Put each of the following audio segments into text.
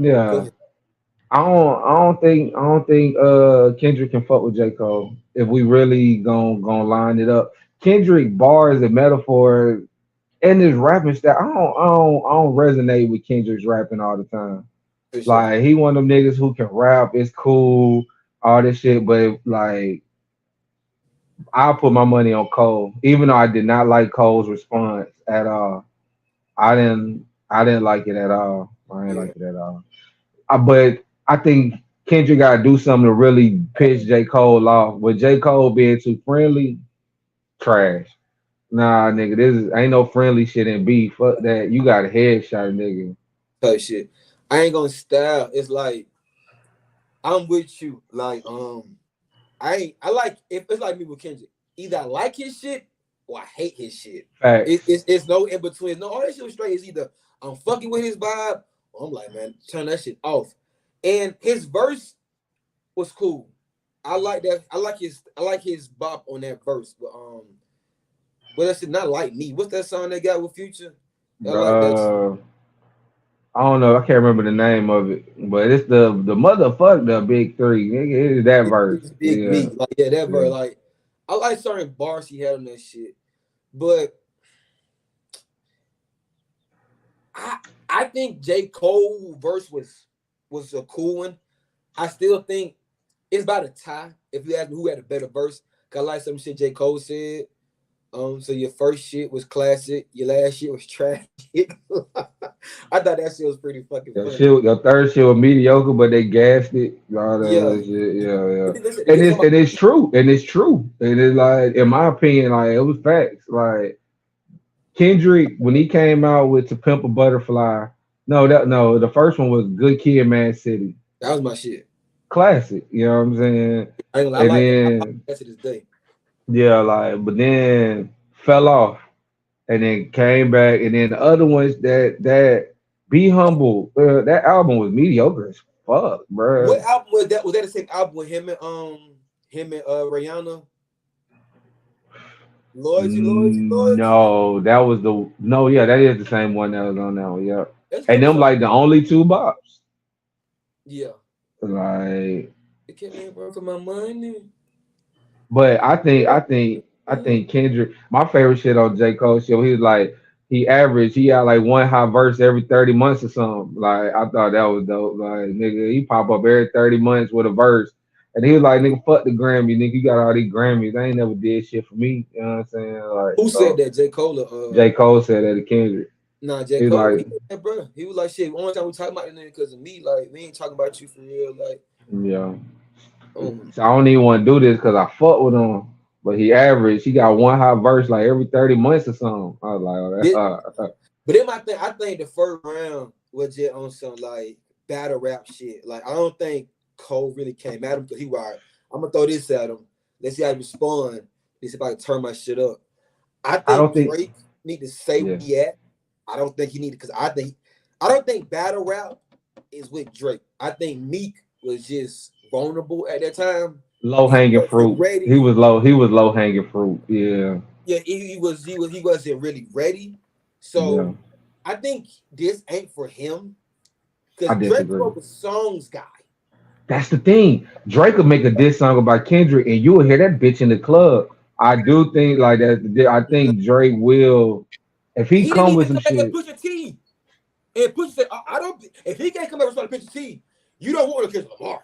Go Yeah. ahead. I don't think Kendrick can fuck with J. Cole if we really gon' line it up. Kendrick bars and metaphors and his rapping style. I don't resonate with Kendrick's rapping all the time. For sure. Like he one of them niggas who can rap, it's cool, all this shit, but like I'll put my money on Cole, even though I did not like Cole's response at all. I didn't like it at all. I didn't Yeah. like it at all. But I think Kendrick got to do something to really piss J. Cole off. With J. Cole being too friendly, trash. Nah, nigga, this is ain't no friendly shit in beef. Fuck that. You got a headshot, nigga. Type shit. I ain't gonna style. It's like I'm with you. Like I like if it's like me with Kendrick. Either I like his shit or I hate his shit. Facts. It's no in between. No, all that shit was straight. It's either I'm fucking with his vibe or I'm like, man, turn that shit off. And his verse was cool. I like that. I like his bop on that verse. But what that shit not like me. What's that song they got with Future? I like that shit. Uh, I don't know. I can't remember the name of it, but it's the motherfucker the big three. Nigga, it's that verse. It's Big Yeah, B. Like yeah, that yeah. verse. Like I like certain bars he had on that shit. But I I think J. Cole verse was a cool one. I still think it's about a tie. If you ask me who had a better verse, 'cause I like some shit J. Cole said. So your first shit was classic, your last shit was trash. I thought that shit was pretty fucking funny. Your third shit was mediocre, but they gassed it. All that Yeah. other shit. Yeah, yeah. And then listen, And then it's somebody, and it's true. And it's true. And it's like, in my opinion, like it was facts. Like Kendrick, when he came out with To Pimp a Butterfly, no, the first one was Good Kid, Mad City, that was my shit. classic. You know what I'm saying? I, ain't gonna lie, And I like then that to this day. yeah, like, but then fell off, and then came back, and then the other ones that Be Humble, that album was mediocre as fuck, What bro. album was that? Was that the same album with him and Rihanna? Loyalty, loyalty, loyalty. No, that was the no, yeah, that is the same one that was on that one, yeah. That's a And couple them songs. like the only two bops. Yeah. Like, It kept me run for my money. but I think Yeah. I think I think Kendrick, my favorite shit on J. Cole show, he was like he had like one hot verse every 30 months or something. Like I thought that was dope. Like nigga, he pop up every 30 months with a verse. And he was like, nigga, fuck the Grammy, nigga. You got all these Grammys. They ain't never did shit for me. You know what I'm saying? Like, Who said so that? J. Cole. J. Cole said that to Kendrick. Nah, J. He's Cole. like, He was like, bro. He was like, shit. Only time we talking about it because of me. Like, we ain't talking about you for real. Like, yeah. um, So I don't even want to do this because I fuck with him. But he averaged. He got one hot verse like every 30 months or something. I was like, this, oh, that, but then my thing, I think the first round was just on some like battle rap shit. Like, I don't think Cole really came at him because he was like, I'm gonna throw this at him. Let's see how he respond. Let's see if I can turn my shit up. I I think don't think. Drake need to say where Yeah, he at. I don't think he needed because I don't think battle rap is with Drake. I think Meek was just vulnerable at that time. low He hanging wasn't fruit. He ready. was low. He was low hanging fruit. Yeah, Yeah, he wasn't really ready. yeah. So I think this ain't for him I because Drake's disagree. more of a songs guy. That's the thing. Drake could make a diss song about Kendrick, and you will hear that bitch in the club. I do think like that. I No, think Drake will, if he he didn't come with even some come back and shit. push a T. And push said, I don't. If he can't come back and respond to push a T, you don't want to kiss Lamar.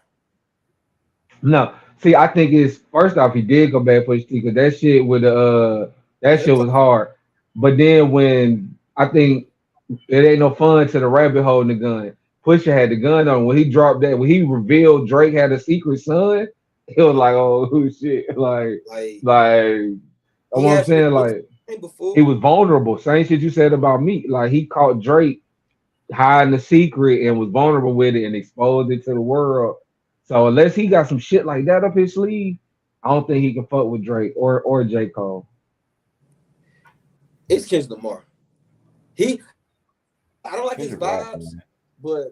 No, see, I think it's first off he did come back for his T because that shit with that Yeah, let shit me was talk. hard. But then when I think it ain't no fun to the rabbit holding the gun. Pusha had the gun on when he dropped that when he revealed Drake had a secret son. He was like, oh shit, Like like he what I'm had shit to saying, push like he before. was vulnerable. Same shit you said about me. Like he caught Drake hiding the secret and was vulnerable with it and exposed it to the world. So unless he got some shit like that up his sleeve, I don't think he can fuck with Drake or J. Cole. It's Kendrick Lamar. I don't like his Kendrick rap, vibes, man. but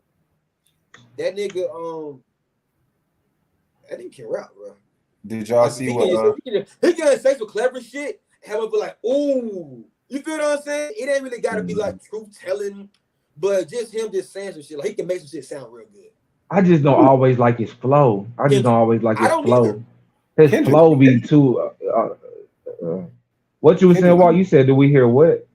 that nigga that nigga can rap, bro. Did y'all Like see what he can say some clever shit. Have him be like, ooh, you feel what I'm saying? It ain't really gotta be mhm. like truth telling, but just him just saying some shit, like he can make some shit sound real good. I just don't always like his flow. I just don't Kendrick, always like I his don't either. flow. His Kendrick, flow be too. Uh, what you were saying? Kendrick. What you said? Do we hear what?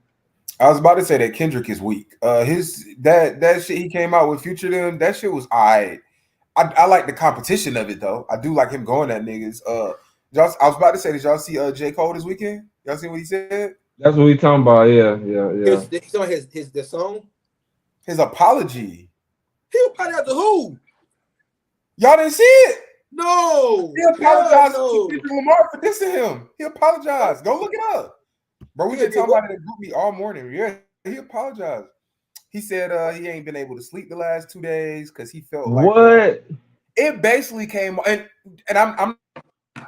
I was about to say that Kendrick is weak. His that shit he came out with Future them, that shit was alright. I like the competition of it though. I do like him going at niggas. I was about to say, did y'all see J. Cole this weekend? Y'all see what he said? That's what we talking about. Yeah. His the song. His apology. He apologized to who? Y'all didn't see it? No. He apologized No. to Kendrick Lamar for dissing him. He apologized. Go look it up. Bro, we been talking about it in group me all morning. Yeah, he apologized. He said he ain't been able to sleep the last 2 days because he felt like What? it basically came and I'm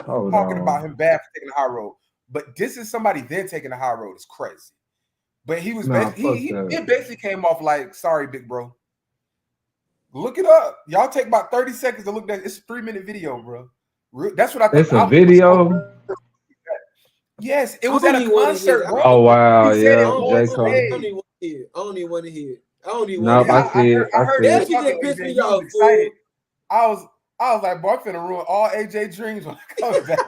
Hold talking about on. him bad for taking the high road, but this is somebody then taking the high road is crazy. But he was Nah, basically fuck that. it basically came off like, sorry, big bro. Look it up. Y'all take about 30 seconds to look at it. It's a 3-minute video, bro. That's what I think. It's a video. Yes, it I was don't at a even want to hear concert, that. bro. Oh wow, He said I it yeah, don't, on J. I don't, Cole. I don't stage. even want to hear it. I don't even want to hear it. I don't even want Nope, to Yeah, hear I it. see it. I I heard see him That it. shit talking just pissed AJ. me He was off, excited. fool. I was like, boy, I'm finna ruin all AJ dreams when I come back.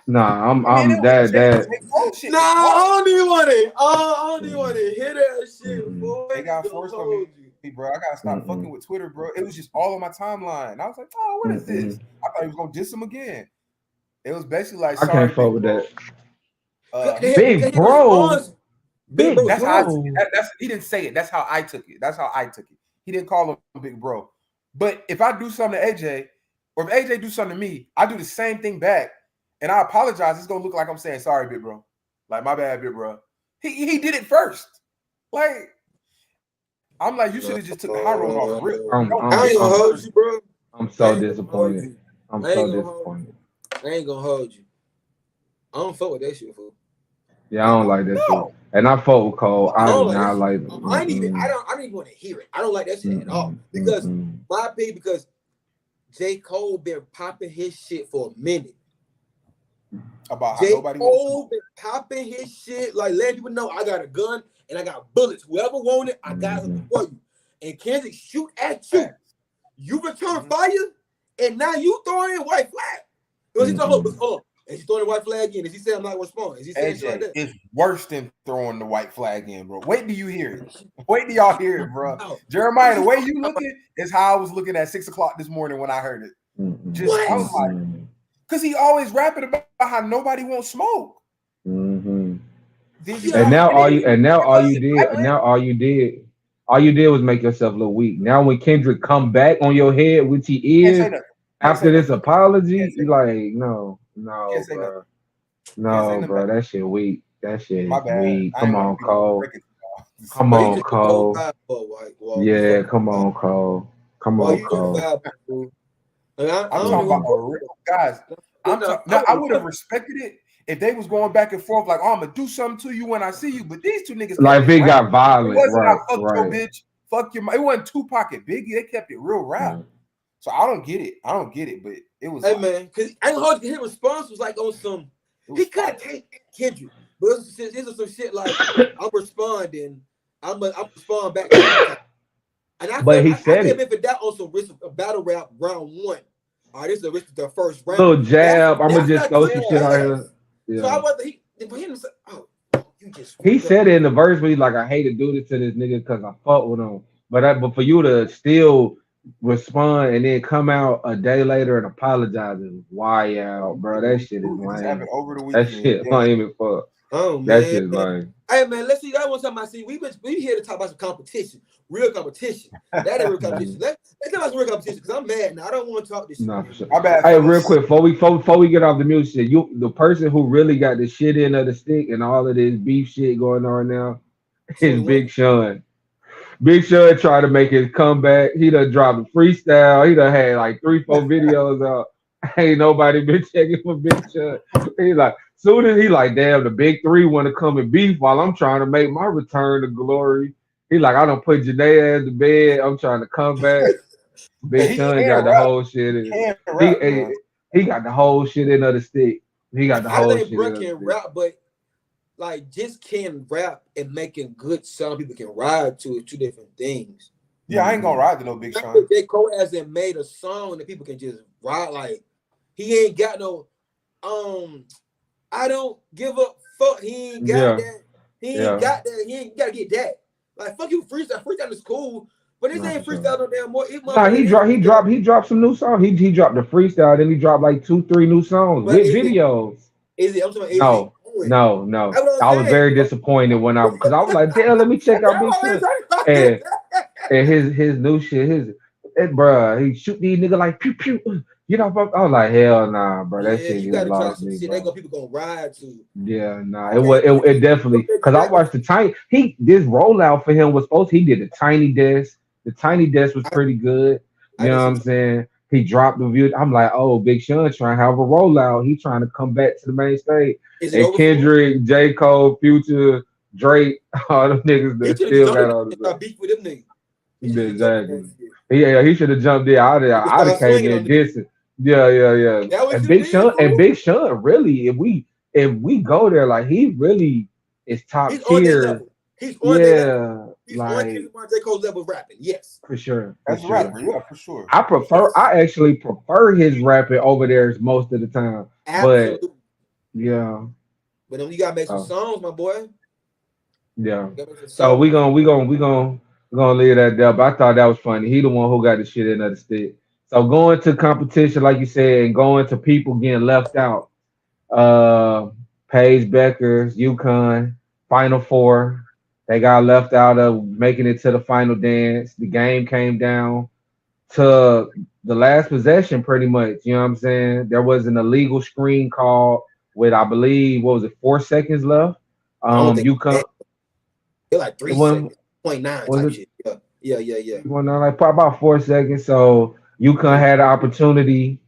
Nah, And it I'm was that. J. Cole shit Nah, was I hard. don't even want it. I don't even want to hear that shit, Mm-mm, fool. They It got gonna forced on me, hold you. bro. I gotta stop fucking mm-mm, with Twitter, bro. It was just all on my timeline. I was like, oh, what is this? mm-mm. I thought he was gonna diss him again. It was basically like, I can't sorry, fuck big with bro. that. He Big His bro, response, big bro big That's was how I took it. bro. That's he didn't say it. That's how I took it. That's how I took it. He didn't call him big bro. But if I do something to AJ, or if AJ do something to me, I do the same thing back, and I apologize. It's gonna look like I'm saying sorry, big bro. Like my bad, big bro. He did it first. Like I'm like, you should have just took the high road off rip. I'm Don't I I'm ain't diss gonna him I'm hold first. you, bro. I'm I so ain't gonna hold disappointed. you. I'm I ain't so gonna hold disappointed. you. I ain't gonna hold you. I don't fuck with that shit, fool. Yeah, I don't like that shit. No. And I fuck with Cole. I I do don't like that not shit. like. I ain't even. Mm-mm, I don't even want to hear it. I don't like that shit at all. mm-mm, Because mm-mm. my opinion, because J. Cole been popping his shit for a minute. About how J. nobody wants to Cole been popping his shit, like letting people know I got a gun and I got bullets. Whoever want it, I got something for you. And Kansas shoot at you. smoke. You return fire, and now you throwing in white flag. Was he talking about? Oh, and he's throwing the white flag in. Is he saying I'm not gonna respond? Is he saying shit like AJ, that? it's worse than throwing the white flag in, bro. Wait till you hear it. Wait till y'all hear it, bro. Oh, Jeremiah, the way you looking is how I was looking at 6 o'clock this morning when I heard it. Just What? I was like, because he always rapping about how nobody wants smoke. Mm-hmm. Then you Yeah. And come now and then all you you and now give all us you the did and violence. now all you did was make yourself look weak. Now when Kendrick come back on your head, which he Can't say is nothing. Can't say after this nothing. apology, Can't say you nothing. like Can't no, say nothing. bro, Can't say no, nothing bro, back. that shit weak. That shit My is bad. weak. I Come ain't want to on, be the one to Cole. break it to y'all. Come Bro, you on, took the whole Cole. vibe for White Wall. You Yeah, fucked come up. on, Cole. Come Why on, you took the Cole. vibe, fool? Like, I I'm don't talking even about want Mm-mm. a real guys. I'm to. talking. I Now I would would have respected it if they was going back and forth like, "Oh, I'm gonna do something to you when I see you." But these two niggas kept Like it if it rap. got It violent, wasn't I right, fuck your right. bitch, fuck your. It wasn't Tupac and Biggie. They kept it real rap. Mm. So I don't get it. I don't get it. But it was Hey like man, cause I ain't hold you. His response was like on some. it He was could fire. have taken Kendrick, but this is some shit like I'm responding. I'm responding back to you. And I But felt he I said gave it. him for that on some risk of battle rap round one. All right, this is the risk of the first round. Little jab. I'm gonna That's just not throw took some his shit out Yeah. here. ass. So I Yeah. wasn't for him to say, oh, you just He screwed up. said it in the verse, but he's like, I hate to do this to this nigga because I fought with him. But for you to still respond and then come out a day later and apologize is wild, bro. That shit is This happened lame. over the That weekend. shit Yeah. lame as fuck. Oh That man. shit lame. Hey man, let's see. That one time I see we here to talk about some competition, real competition. That ain't real competition. Let's talk about some real competition because I'm mad now. I don't want to talk this shit Nah, no for more. sure. My bad, Hey, real fellas. quick, before we get off the music shit, the person who really got the shit end of the stick and all of this beef shit going on now is 21. Big Sean. Big Sean tried to make his comeback. He done dropped a freestyle. He done had like 3, 4 videos out. Ain't nobody been checking for Big Sean. He like, soon as he like, damn, the big three want to come and beef while I'm trying to make my return to glory. He like, I don't put Janae as the bed. I'm trying to come back. And Big he Sean can got the rap. whole shit He in. can rap, He bro. he got the whole shit in of the stick. He got the I whole think shit in Bruh of the can stick. rap, but like just can rap and making good sound people can ride to is two different things. Yeah, I ain't gonna ride to no Big Sean. J. Cole hasn't made a song that people can just ride. Like he ain't got no I don't give a fuck. He ain't got that. He ain't got that. He ain't gotta get that. Like fuck you, freestyle. Freestyle is cool, but this ain't freestyle no damn more. Nah, he dropped some new songs. He dropped the freestyle, then he dropped like 2-3 new songs But with videos. Is it? I'm talking No, no. That's what I I'm was saying. very disappointed when because I was like, damn, let me check out Big Sean. And his new shit, bruh, he shoot these niggas like pew pew. You know, I was like, hell nah, bro. That Yeah, shit you just gotta try lost some me, shit. bro. They go people gonna ride to. Yeah, nah. It definitely because I watched this rollout for him was he did the tiny desk. The tiny desk was pretty good. You know what I'm saying? He dropped the view. I'm like, oh, Big Sean trying to have a rollout. He trying to come back to the main stage. And Kendrick, J. Cole, Future, Drake, all them niggas that still got all the stuff. Beef with them niggas. Exactly. Yeah, he should have jumped in. I'd have came in dissing. Yeah. That what And you Big did, Sean, fool? really, if we go there, like he really is top He's tier. On their level. He's on their level. He's like on J. Cole's level of rapping. Yes. for sure. As a rapper, yeah, for sure. I actually prefer his rapping over theirs most of the time. Absolutely. But yeah. But then you gotta make some songs, my boy. Yeah. So we gonna leave that there. But I thought that was funny. He the one who got the shit in of the stick. So going to competition, like you said, and going to people getting left out. Paige Becker's UConn Final Four. They got left out of making it to the final dance. The game came down to the last possession, pretty much. You know what I'm saying? There was an illegal screen call with, I believe, what was it, 4 seconds left? UConn. It like 3 seconds, 0.9 type shit. Yeah. Well, no, like probably about 4 seconds. So UConn had an opportunity.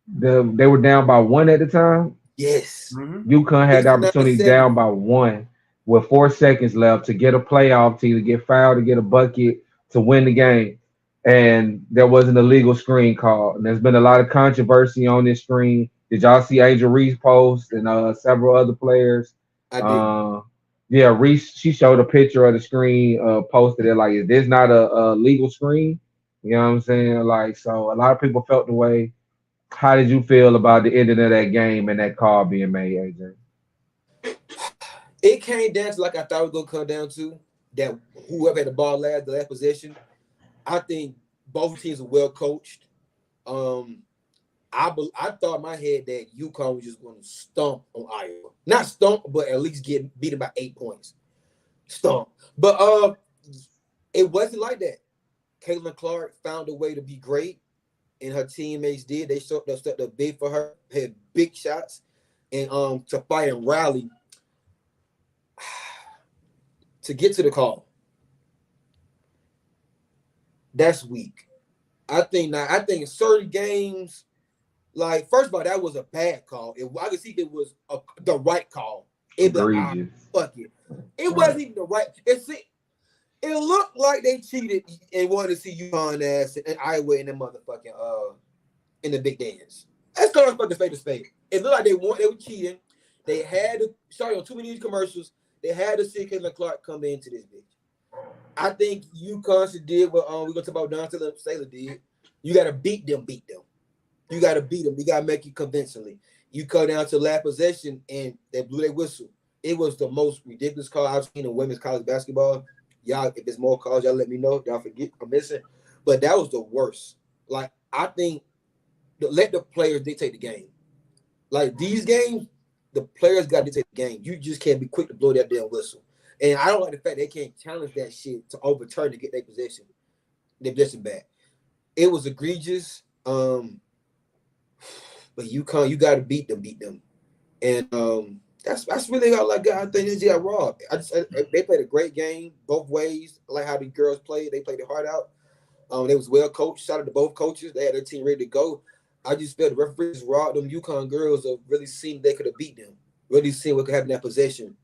They were down by 1 at the time. Yes. UConn had the opportunity down by 1 with 4 seconds left to get a playoff, to either get fouled, to get a bucket, to win the game. And there was an illegal screen call. And there's been a lot of controversy on this screen. Did y'all see Angel Reese post and several other players? I did. Yeah, Reese, she showed a picture of the screen, posted it like, is this not a legal screen? You know what I'm saying? Like, so a lot of people felt the way. How did you feel about the ending of that game and that call being made, AJ? It came down to, like I thought it was gonna come down to, that whoever had the ball the last possession. I think both teams are well coached. I thought in my head that UConn was just going to stomp on Iowa. Not stomp, but at least get beaten by 8 points. Stomp. But it wasn't like that. Caitlin Clark found a way to be great, and her teammates did. They stepped up big for her, had big shots, and to fight and rally to get to the call. That's weak. I think in certain games, like, first of all, that was a bad call. I could see if it was the right call. It'd be like, fuck it. It wasn't even the right. It looked like they cheated and wanted to see UConn ass and Iowa in the motherfucking in the big dance. That's called about the fate of spade. It looked like they were cheating. They had to on too many commercials. They had to see Caitlin Clark come into this bitch. I think UConn should did what we're gonna talk about Don Saylor did. You gotta beat them. You gotta beat them. You gotta make it convincingly. You cut down to last possession and they blew their whistle. It was the most ridiculous call I've seen in women's college basketball. Y'all, if there's more calls, y'all let me know. Y'all forget I'm missing. But that was the worst. Like, I think let the players dictate the game. Like, these games, the players got to dictate the game. You just can't be quick to blow that damn whistle. And I don't like the fact they can't challenge that shit to overturn to get their possession. Their possession back. It was egregious. But UConn, you got to beat them. And that's really all I got. I think they got robbed. They played a great game both ways. I like how the girls played. They played their heart out. They was well coached. Shout out to both coaches. They had their team ready to go. I just felt the referees robbed them UConn girls of really seeing they could have beat them. Really seeing what could happen in that possession.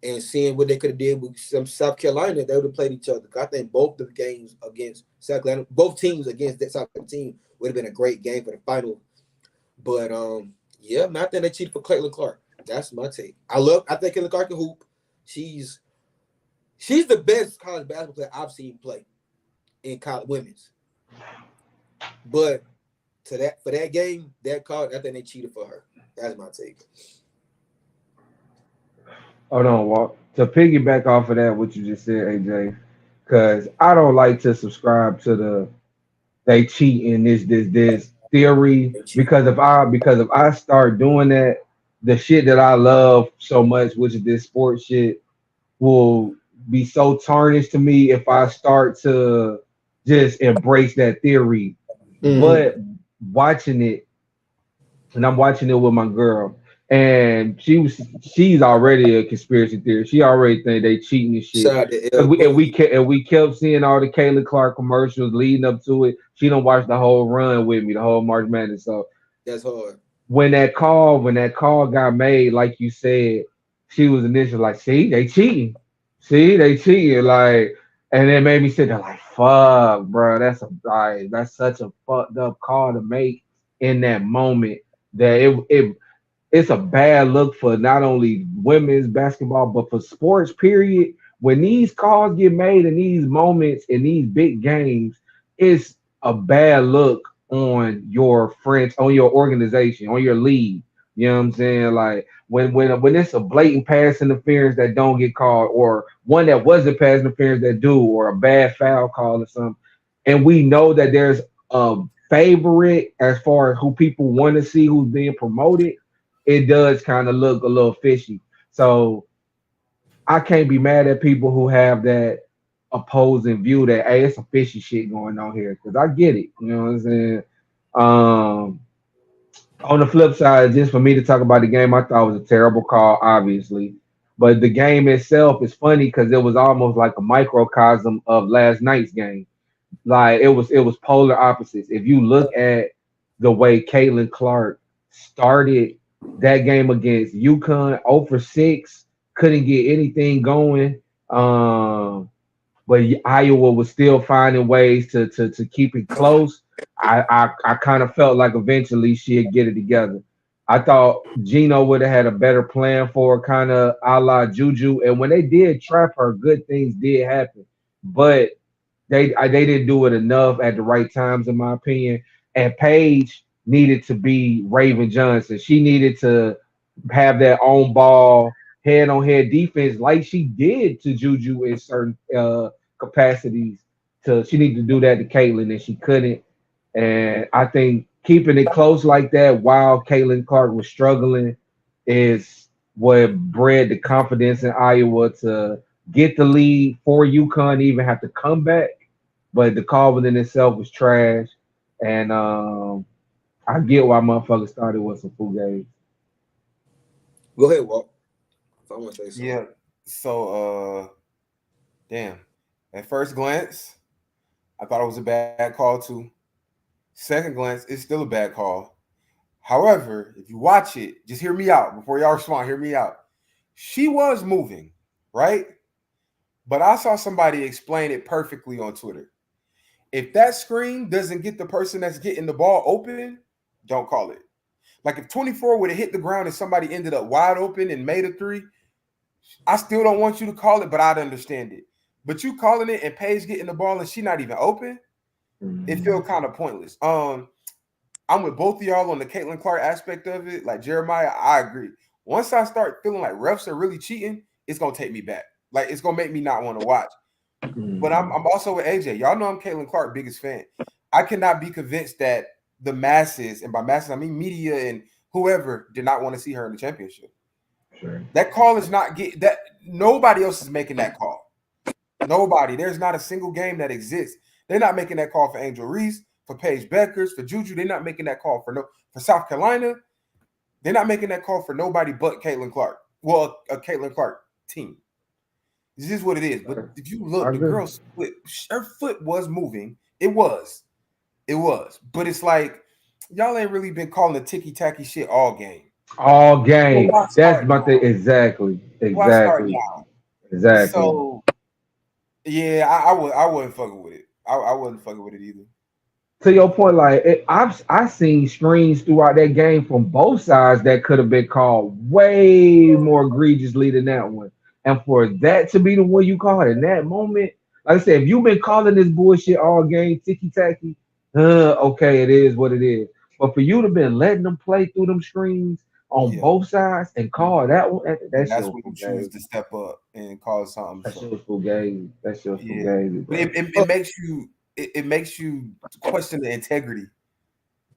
And seeing what they could have did with some South Carolina, they would have played each other. I think both the games against South Carolina, both teams against that South Carolina team would have been a great game for the final. But yeah, man, I think they cheated for Caitlin Clark. That's my take. I think Kelly Clark can hoop. She's the best college basketball player I've seen play in college women's. But for that game, that call, I think they cheated for her. That's my take. Hold on, Walt. To piggyback off of that, what you just said, AJ, because I don't like to subscribe to the they cheat in this theory They cheated. because if I start doing that, the shit that I love so much, which is this sports shit, will be so tarnished to me if I start to just embrace that theory. Mm-hmm. But watching it, and I'm watching it with my girl, and she's already a conspiracy theorist. She already think they cheating and shit. Shout out to Cause L. Cool. we kept seeing all the Caitlin Clark commercials leading up to it. She don't watch the whole run with me, the whole March Madness. So That's hard. when that call got made, like you said, she was initially like, see they cheating, like, and it made me sit there like, fuck, bro, that's such a fucked up call to make in that moment that it's a bad look for not only women's basketball but for sports. Period. When these calls get made in these moments in these big games, it's a bad look on your friends, on your organization, on your league. You know what I'm saying? Like when it's a blatant pass interference that don't get called, or one that wasn't pass interference that do, or a bad foul call or something, and we know that there's a favorite as far as who people want to see who's being promoted, it does kind of look a little fishy. So I can't be mad at people who have that opposing view that hey, it's some fishy shit going on here because I get it. You know what I'm saying? Um, on the flip side, just for me to talk about the game, I thought it was a terrible call, obviously. But the game itself is funny because it was almost like a microcosm of last night's game. Like it was polar opposites. If you look at the way Caitlin Clark started that game against UConn, 0 for 6, couldn't get anything going. But Iowa was still finding ways to keep it close. I kind of felt like eventually she'd get it together. I thought Gino would have had a better plan for her, kind of a la Juju. And when they did trap her, good things did happen. But they didn't do it enough at the right times, in my opinion. And Paige needed to be Raven Johnson. She needed to have that on ball, head on head defense like she did to Juju in certain capacities. She needed to do that to Caitlin, and she couldn't. And I think keeping it close like that while Caitlin Clark was struggling is what bred the confidence in Iowa to get the lead for UConn, even have to come back. But the call within itself was trash. And I get why motherfuckers started with some full games. Go ahead, Walt. If I want to say something. Yeah. So damn. At first glance, I thought it was a bad call too. Second glance, it's still a bad call. However, if you watch it, just hear me out before y'all respond. Hear me out. She was moving, right? But I saw somebody explain it perfectly on Twitter. If that screen doesn't get the person that's getting the ball open, don't call it. Like if 24 would have hit the ground and somebody ended up wide open and made a three, I still don't want you to call it, but I'd understand it. But you calling it and Paige getting the ball and she not even open, it feels kind of pointless. I'm with both of y'all on the Caitlin Clark aspect of it. Like Jeremiah, I agree. Once I start feeling like refs are really cheating, it's gonna take me back. Like it's gonna make me not want to watch. But I'm also with AJ. Y'all know I'm Caitlin Clark biggest fan. I cannot be convinced that the masses, and by masses I mean media and whoever, did not want to see her in the championship. Sure. That call is not get that. Nobody else is making that call. Nobody. There's not a single game that exists. They're not making that call for Angel Reese, for Paige Beckers, for Juju. They're not making that call for South Carolina. They're not making that call for nobody but Caitlin Clark. Well, a Caitlin Clark team. This is what it is. But if you I look, the agree. girl's foot, her foot was moving. It was. It was. But it's like, y'all ain't really been calling the ticky-tacky shit all game. All Well, game. why That's start my thing. now? Exactly. Why start Exactly. now? Exactly. So, yeah, I wouldn't fucking with it. I wasn't fucking with it either. to your point, like I've seen screens throughout that game from both sides that could have been called way more egregiously than that one. And for that to be the one you called in that moment, like I said, if you've been calling this bullshit all game, ticky tacky, okay, it is what it is. But for you to been letting them play through them screens on Yeah, both sides and call that one, that and shit that's was when you choose fugazi. to step up and cause something. That shit So was fugazi. That shit was yeah, fugazi, but bro. it makes you it makes you question the integrity.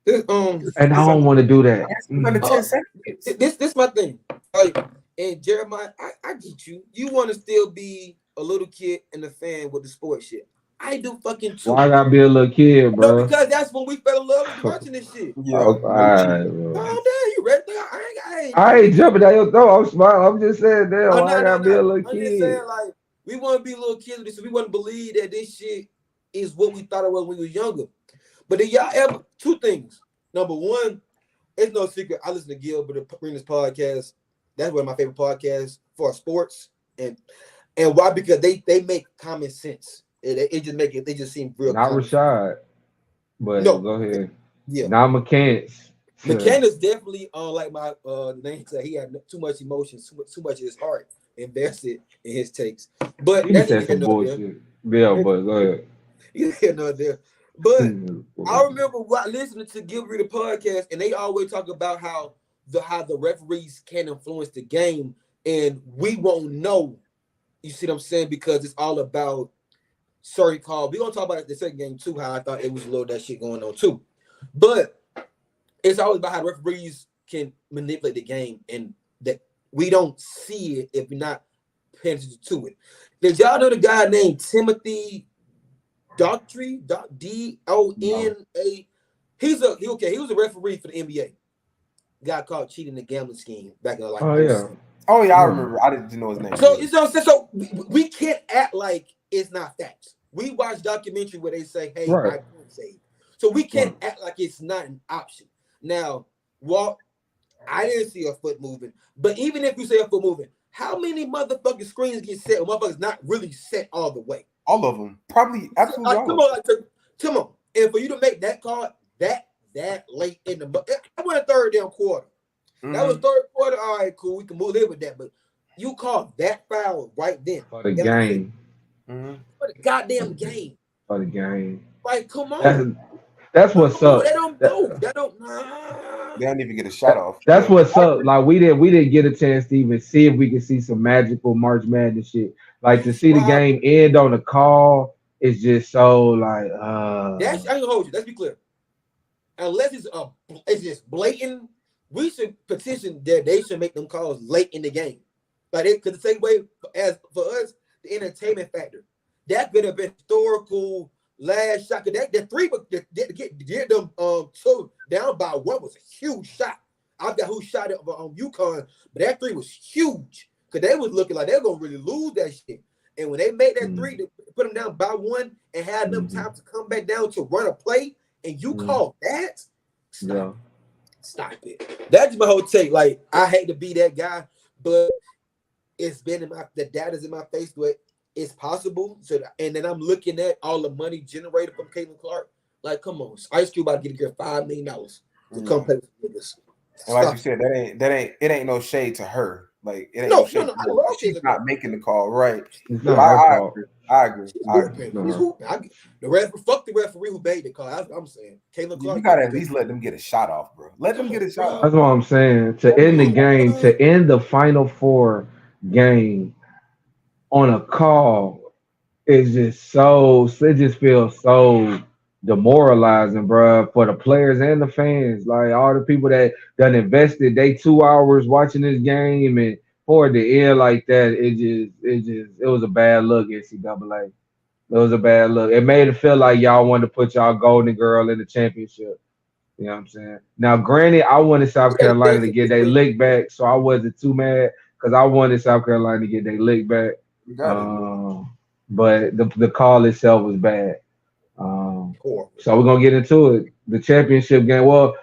This, And I It's don't under want to do that. it's under 10 seconds. this my thing. Like, and Jeremiah, I get you. You want to still be a little kid and a fan with the sports shit. I do fucking Why too. I gotta be a little kid, No, bro? because that's when we fell in love with watching this shit. Yeah, Oh, all no right, cheat. Calm bro. down, you ready? I I ain't ain't jumping down your throat. I'm smiling. I'm just saying, damn, oh why no, I no, gotta be no. a little I'm just kid? saying, like, we want to be little kids with this, so we want to believe that this shit is what we thought it was when we was younger. But did y'all ever two things? Number one, it's no secret. I listen to Gilbert Arenas podcast. That's one of my favorite podcasts for sports, and why? Because they make common sense. It just make it. They just seem real Not common sense. Rashad, but No, go ahead. yeah. Not mechanics. McKenna's definitely like my name said he had too much emotion, too much of his heart invested in his takes. But He that's said either here some nor there. bullshit. Yeah, but go ahead. Either here nor there. But I remember listening to Gilbert the podcast, and they always talk about how the referees can influence the game, and we won't know. You see what I'm saying? Because it's all about certain call. We're gonna talk about the second game too. How I thought it was a little that shit going on too, but it's always about how referees can manipulate the game, and that we don't see it if we're not paying attention to it. Did y'all know the guy named Timothy Daughtry? No. Dona? He was a referee for the NBA. Got caught cheating the gambling scheme back in like Oh oh yeah. 06. Oh yeah, I Yeah. remember. I didn't know his name. So Yeah. you know what I'm saying? So we can't act like it's not facts. We watch documentary where they say, "Hey, Right. I can't save," so we can't Right. act like it's not an option. Now, Walt, I didn't see a foot moving, but even if you say a foot moving, how many motherfucking screens get set? Or motherfuckers not really set all the way. All of them, probably absolutely all Come of on, come on, and for you to make that call that late in the, I went a third damn quarter. them. That was third quarter. All right, cool. We can move in with that. But you called that foul right then. For the And I said, game. Mm-hmm. for the goddamn game. For the game. Like, come That's on. that's what's No, up. that don't That, go. That don't. Nah. They don't even get a shot off. that's Yeah, what's I up. agree. Like we didn't get a chance to even see if we could see some magical March Madness shit. Like to see the Well, game end on a call is just so like that's, I ain't gonna hold you. Let's be clear. Unless it's just blatant, we should petition that they should make them calls late in the game. Like, because the same way as for us, the entertainment factor. That could have been historical last shot. Cause that three get them two down by one was a huge shot. I forgot who shot it on UConn, but that three was huge. Cause they was looking like they're gonna really lose that shit. And when they made that three to put them down by one and had enough time to come back down to run a play, and you call that, yeah. stop it. That's my whole take. Like, I hate to be that guy, but it's been the data's in my face, but it's possible. So, and then I'm looking at all the money generated from Caitlin Clark. Like, come on, Ice Cube about to get $5 million to come play with niggas. And like you said, it ain't no shade to her. Like it ain't No, no shade no, to I her. love She's Caitlin not Clark. making the call, right? It's So not her I fault. agree. I agree. She's I agree. hooping. She's hooping. Fuck the referee who made the call. I'm saying Caitlin Clark. You gotta at least let them get a shot off, bro. Let them get a shot off. That's what I'm saying. To end the game, to end the Final Four game on a call is just so. It just feels so demoralizing, bro, for the players and the fans. Like all the people that done invested they 2 hours watching this game, and for it to end like that, it was a bad look. NCAA. It was a bad look. It made it feel like y'all wanted to put y'all golden girl in the championship. You know what I'm saying? Now, granted, I wanted South Carolina to get their lick back, so I wasn't too mad because I wanted South Carolina to get their lick back. You got it. But the call itself was bad. So we're gonna get into it. The championship game. Well,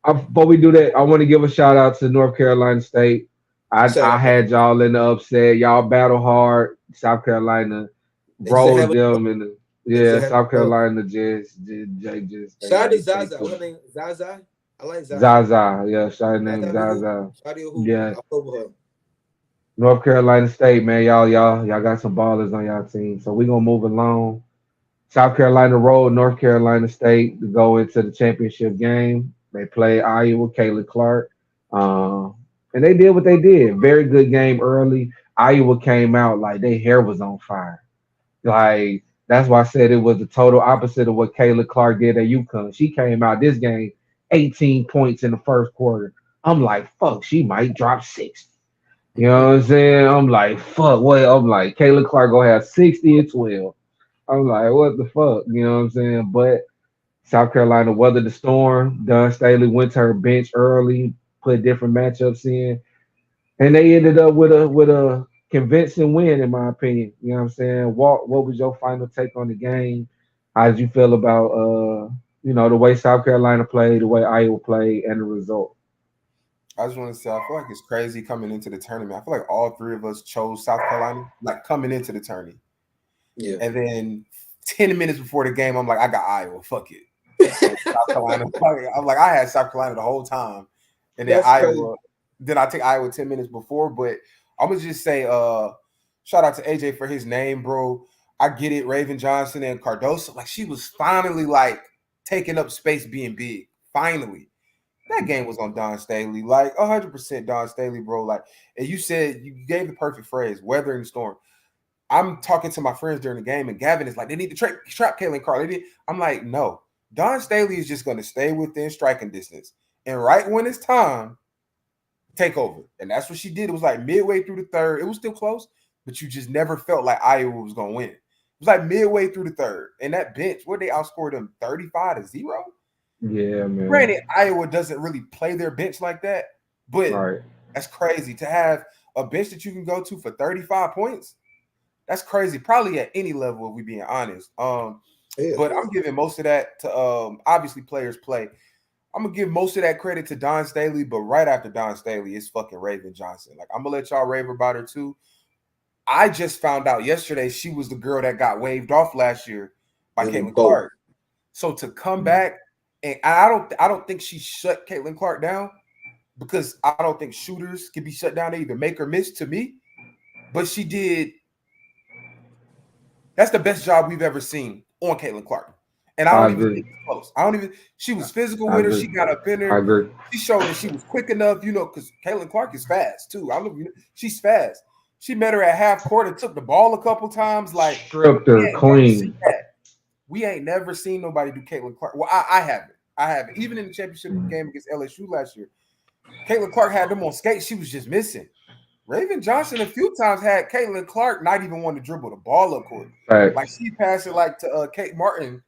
before we do that, I want to give a shout out to North Carolina State. I had y'all in the upset. Y'all battle hard. South Carolina rolled them in the Yeah, South Carolina just Shout out to they Zaza. What's cool. her name? Zaza. I like Zaza. Zaza, yeah, shout her name Zaza the hoop. Zaza. Shout out to hoop. Yeah, I'm over her. North Carolina State, man, y'all got some ballers on y'all team. So we gonna move along. South Carolina rolled North Carolina State to go into the championship game. They played Iowa, Kayla Clark, uh, and they did what they did. Very good game early. Iowa came out like their hair was on fire. Like that's why I said it was the total opposite of what Kayla Clark did at UConn. She came out this game 18 points in the first quarter. I'm like, fuck, she might drop 60. You know what I'm saying? I'm like, fuck, what? I'm like, Kayla Clark gonna have 60 and 12. I'm like, what the fuck? You know what I'm saying? But South Carolina weathered the storm. Don Staley went to her bench early, put different matchups in, and they ended up with a convincing win, in my opinion. You know what I'm saying? What was your final take on the game? How did you feel about the way South Carolina played, the way Iowa played, and the result? I just want to say, I feel like it's crazy coming into the tournament. I feel like all three of us chose South Carolina, like coming into the tournament. Yeah. And then 10 minutes before the game, I'm like, I got Iowa. Fuck it. South Carolina. I'm like, I had South Carolina the whole time. And then That's Iowa. crazy. Then I take Iowa 10 minutes before. But I'm gonna just say, shout out to AJ for his name, bro. I get it, Raven Johnson and Cardoso. Like, she was finally like taking up space, being big. Finally. That game was on Don Staley, like 100% Don Staley, bro. Like, and you said you gave the perfect phrase, weathering the storm. I'm talking to my friends during the game, and Gavin is like, they need to trap Caitlin Clark. I'm like, no. Don Staley is just going to stay within striking distance. And right when it's time, take over. And that's what she did. It was like midway through the third. It was still close, but you just never felt like Iowa was going to win. It was like midway through the third. And that bench, where they outscored them 35-0. Yeah, man. Granted, Iowa doesn't really play their bench like that, but Right. that's crazy to have a bench that you can go to for 35 points. That's crazy. Probably at any level, if we being honest. But I'm giving most of that to obviously players play. I'm gonna give most of that credit to Don Staley, but right after Don Staley, it's fucking Raven Johnson. Like, I'm gonna let y'all rave about her too. I just found out yesterday she was the girl that got waved off last year by Caitlin Clark. So to come back, and I don't think she shut Caitlin Clark down, because I don't think shooters can be shut down. They either make or miss to me. But she did. That's the best job we've ever seen on Caitlin Clark. And I don't even think it's close. She was physical with her. She got up in there. I agree. She showed that she was quick enough, because Caitlin Clark is fast too. She's fast. She met her at half court and took the ball a couple times. Like, stripped her clean. We ain't never seen nobody do Caitlin Clark. Well, I haven't. Even in the championship game against LSU last year, Caitlin Clark had them on skates. She was just missing. Raven Johnson a few times had Caitlin Clark not even want to dribble the ball up court. Right. Like, she passed it like to Kate Martin,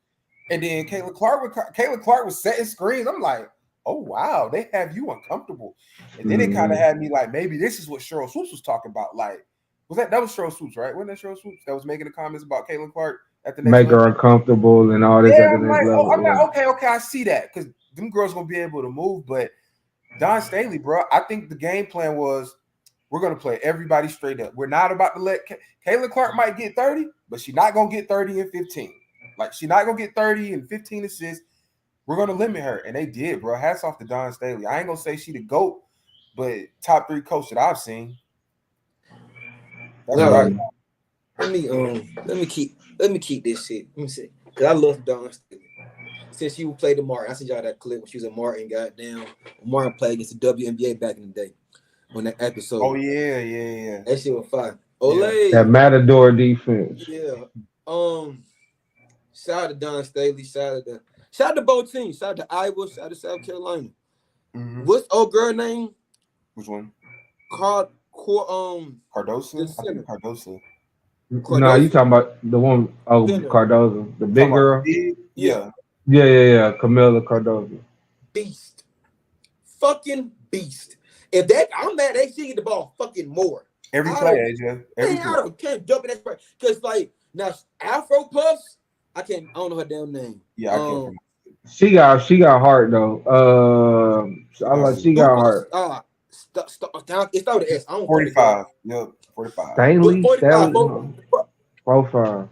and then Caitlin Clark was setting screens. I'm like, oh wow, they have you uncomfortable. And then it kind of had me like, maybe this is what Cheryl Swoops was talking about. Like, that was Cheryl Swoops, right? Wasn't that Cheryl Swoops that was making the comments about Caitlin Clark at the next make level? her uncomfortable and all this at the next level? I'm like, okay, I see that, because them girls gonna be able to move. But Don Staley, bro, I think the game plan was, we're going to play everybody straight up. We're not about to let Caitlin Clark might get 30, but she's not going to get 30 and 15. Like, she's not going to get 30 and 15 assists. We're going to limit her. And they did, bro. Hats off to Don Staley. I ain't going to say she the GOAT, but top 3 coach that I've seen. That's right. Let me keep this shit. Let me see. Because I love Don Staley. Since she would play the Martin. I sent y'all that clip when she was a Martin. Goddamn. Martin played against the WNBA back in the day. On that episode. Oh, yeah. That shit was fire. Olay. That Matador defense. Yeah. Shout out to Don Staley. Shout out to both teams. Shout out to Iowa. Shout out to South Carolina. Mm-hmm. What's old girl name? Which one? Cardoso. I think Cardoso. No, you talking about the one? Oh, Cardoso, the big girl. Yeah. Camila Cardoso. Beast. Fucking beast. If I'm mad, they should get the ball fucking more. Every play, AJ. I can't jump in that spot. Because, like, now, Afro Puffs, I don't know her damn name. Yeah, I can't. She got heart, though. She got heart. It started with S. 45. Yep, 45. Stanley? 45. 45.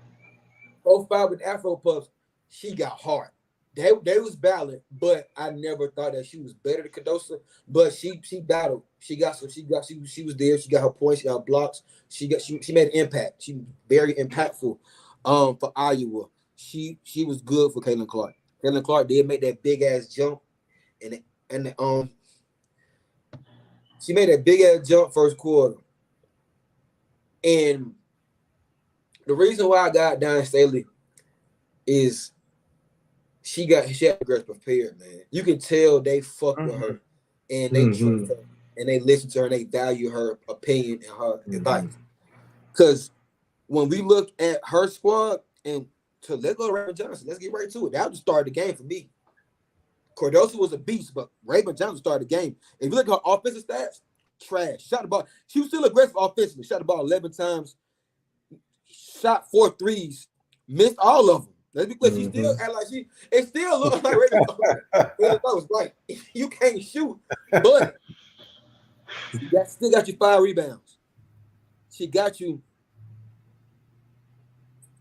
4'5" with Afro puffs, she got hard. They was battling, but I never thought that she was better than Cadosa. But she battled. She was there. She got her points. She got her blocks. She made an impact. She was very impactful. For Iowa, she was good for Caitlin Clark. Caitlin Clark did make that big ass jump, and she made that big ass jump first quarter. And the reason why I got Diane Staley is she had girls prepared, man. You can tell they fuck with her and they trust her and they listen to her and they value her opinion and her advice. Because when we look at her squad and let's go to Raymond Johnson, let's get right to it. That was the start of the game for me. Cardoso was a beast, but Raymond Johnson started the game. If you look at her offensive stats, trash. Shot the ball. She was still aggressive offensively. Shot the ball 11 times. Shot 4 threes. Missed all of them. That's because she still act like it still looks like Raymond was right. You can't shoot, but still got you 5 rebounds. She got you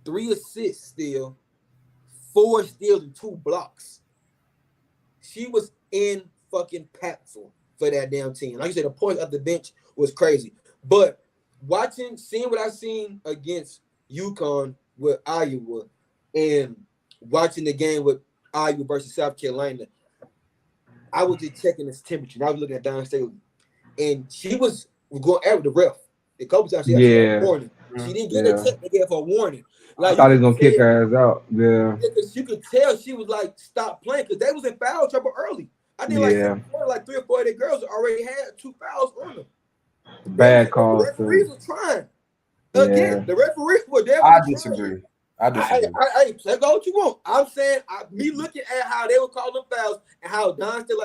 3 assists still, 4 steals and 2 blocks. She was in fucking impactful for that damn team. Like you said, the point of the bench was crazy. But seeing what I seen against UConn with Iowa and watching the game with Iowa versus South Carolina, I was just checking his temperature. And I was looking at Don Staley, and she was going after the ref. A couple times she got a warning. She didn't get a check. They gave her a warning. Like, I thought he was gonna kick her ass out. Yeah. Because you could tell she was like, stop playing, because they was in foul trouble early. I think like 3 or 4 of the girls already had 2 fouls on them. Bad call. The referees were trying. Again, the referees were there. I disagree. Say go what you want. I'm saying, me looking at how they were calling them fouls and how Don still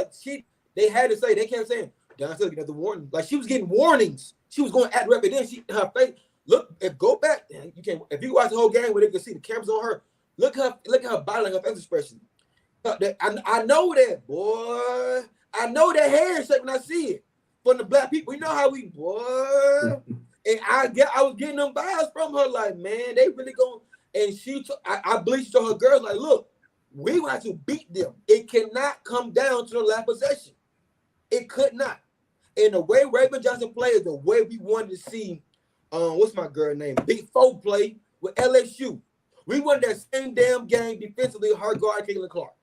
they had to say, they kept saying, Don still getting the warning. Like, she was getting warnings. She was going at the ref, and then her face. Look, go back. You can't. If you watch the whole game where they can see the cameras on her, look at her body, like her face expression. I know that, boy. I know that handshake when I see it. From the black people, you know how we, boy. And I was getting them vibes from her, like, man, they really going. And I believe she told her girls, like, look, we want to beat them. It cannot come down to the last possession. It could not. And the way Raymond Johnson played is the way we wanted to see. What's my girl name? Big Foe play with LSU. We wanted that same damn game defensively. Her guard Caitlin Clark.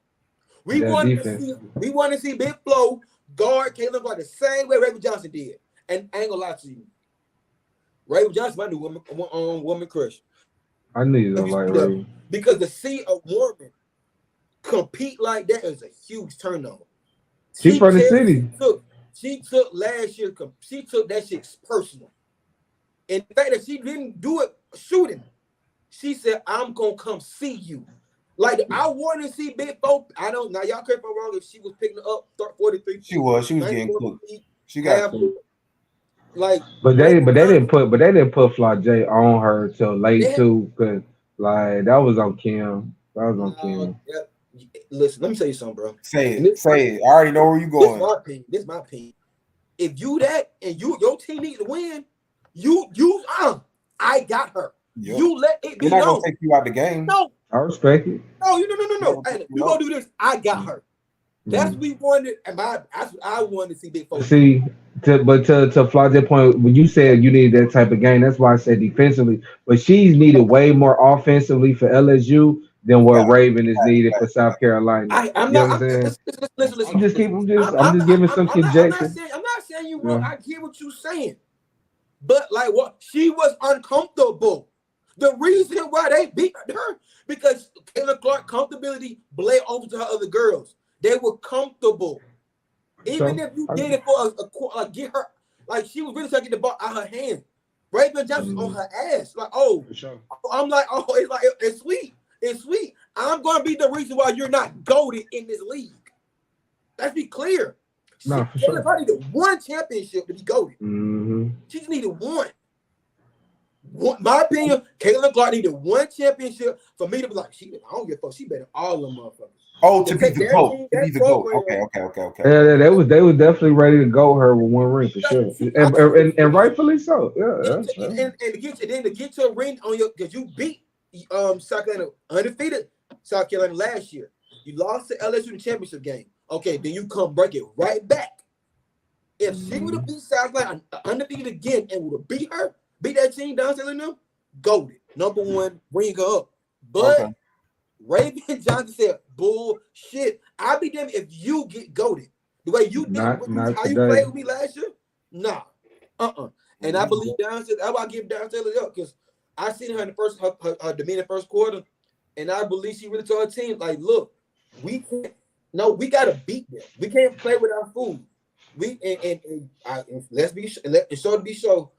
We wanted to see Big Flo guard Caitlin Clark the same way Raymond Johnson did. And I ain't gonna lie to you, Raymond Johnson, my new woman crush. I knew you don't like Raymond. Because to see a woman compete like that is a huge turnover. She's from the city. She took last year. She took that shit personal. And the fact that she didn't do it shooting, she said, I'm going to come see you. Like, I wanted to see Big Fo. I don't know. Y'all correct me wrong if she was picking up 43. She was getting cooked. She got cooked. Like, but they didn't put Fly J on her till late too, because like that was on Kim. Kim. Yeah. Listen, let me tell you something, bro. Say it. I already know where you going. This is my opinion. If you that and your team needs to win, I got her. Yep. You let it be known. You're not gonna take you out the game. No, I respect it. No. Hey, you gonna do this? I got her. That's what we wanted, and that's what I wanted to see Big Folks. See, to Flau's point, when you said you needed that type of game, that's why I said defensively. But she's needed way more offensively for LSU than what Raven is needed for South Carolina. I'm just giving some conjecture. I'm not saying you wrong. I hear what you're saying. But like what she was uncomfortable. The reason why they beat her because Caitlin Clark comfortability bled over to her other girls. They were comfortable. Even if you did it for like get her, like she was really trying to get the ball out of her hand. Raven Johnson on her ass. Like, I'm like, it's sweet. It's sweet. I'm gonna be the reason why you're not goated in this league. Let's be clear. Caitlin Clark needed 1 championship to be goated. She just needed 1. My opinion, Caitlin Clark needed 1 championship for me to be like, I don't give a fuck. She better all them motherfuckers. Oh, to be the GOAT. To be the GOAT. Okay. Yeah, they was definitely ready to go her with 1 ring for sure. And rightfully so. Yeah. And to get your ring on your, because you beat South Carolina undefeated. South Carolina last year. You lost to LSU in the championship game. Okay, then you come break it right back. If she would have beat South Carolina undefeated again and would have beat that team down there, them, goaded. Number one, bring her up. But Okay. Raven Johnson said, bullshit. I'll be damned if you get goaded. The way you did, Not how you today. played with me last year? Nah. And I believe Down Taylor, that's why I give Down Taylor up because I seen her in the first her demeanor first quarter, and I believe she really told her team, like, look, we gotta beat them. We can't play with our food. Let's be show to be show.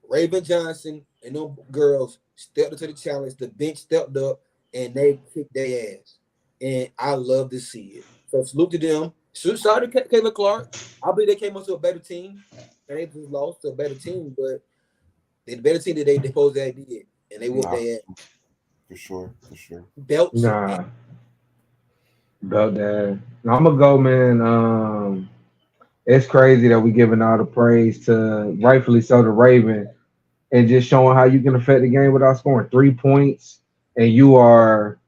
Raven Johnson and them girls stepped up to the challenge. The bench stepped up and they kicked their ass. And I love to see it. So salute to them. Shout out to Kayla Clark. I believe they came up to a better team. And they just lost to a better team, but they're the better team that they supposed to did. And they whooped their ass. For sure. Belts. Nah, about that. I'm gonna go, man. It's crazy that we giving all the praise to rightfully so the Raven and just showing how you can affect the game without scoring 3 points, and you are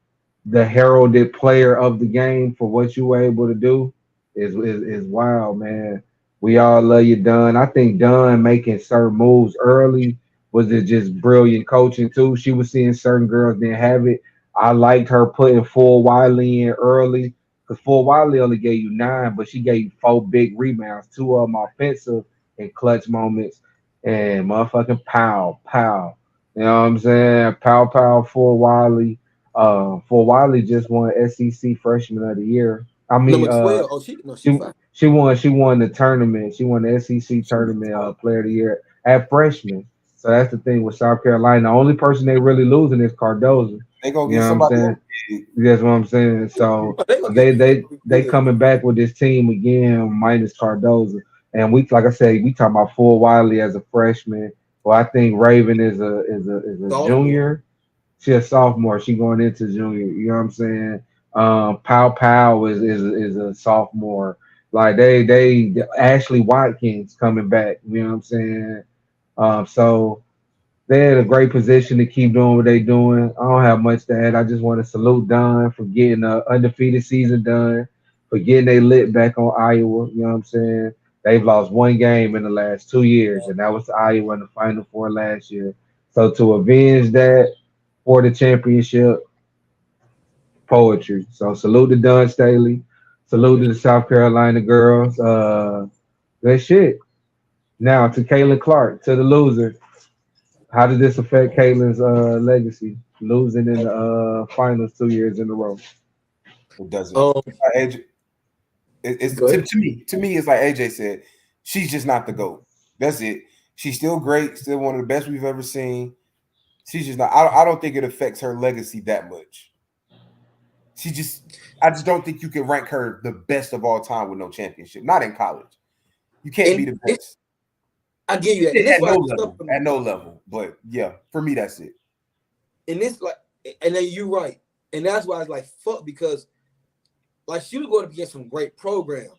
the heralded player of the game for what you were able to do is wild, man. We all love you, Dunn. I think Dunn making certain moves early was it just brilliant coaching too. She was seeing certain girls didn't have it. I liked her putting full Wiley in early because full Wiley only gave you 9, but she gave you 4 big rebounds, 2 of them offensive and clutch moments, and motherfucking pow. You know what I'm saying? Pow, full Wiley. For Wiley just won SEC Freshman of the Year. I mean, Number 12. Oh, she she fine. she won the tournament. She won the SEC tournament Player of the Year at freshman. So that's the thing with South Carolina. The only person they really losing is Cardozo. They gonna You get know what I'm somebody saying? else big. That's what I'm saying. So They gonna they get they they good. coming back with this team again minus Cardozo. And we like I said, we talking about full Wiley as a freshman. Well, I think Raven is a Sophomore. junior. She a sophomore. She going into junior. You know what I'm saying? Pow is a sophomore. Like they Ashley Watkins coming back. You know what I'm saying? So they're in a great position to keep doing what they're doing. I don't have much to add. I just want to salute Don for getting an undefeated season done, for getting they lit back on Iowa. You know what I'm saying? They've lost 1 game in the last 2 years, and that was to Iowa in the Final Four last year. So to avenge that for the championship, poetry. So salute to Don Staley. Salute to the South Carolina girls. That shit. Now to Caitlin Clark, to the loser. How did this affect Caitlin's legacy? Losing in the finals 2 years in a row. It doesn't. Um, AJ, it's go ahead. to me, it's like AJ said. She's just not the GOAT. That's it. She's still great, still one of the best we've ever seen. She's just not. I don't think it affects her legacy that much. I just don't think you can rank her the best of all time with no championship. Not in college. You can't be And the best. I give you that. And this At no like level. At no level. But yeah, for me, that's it. and this like, and then you're right. And that's why I was like, fuck, because like she was going to be in some great programs.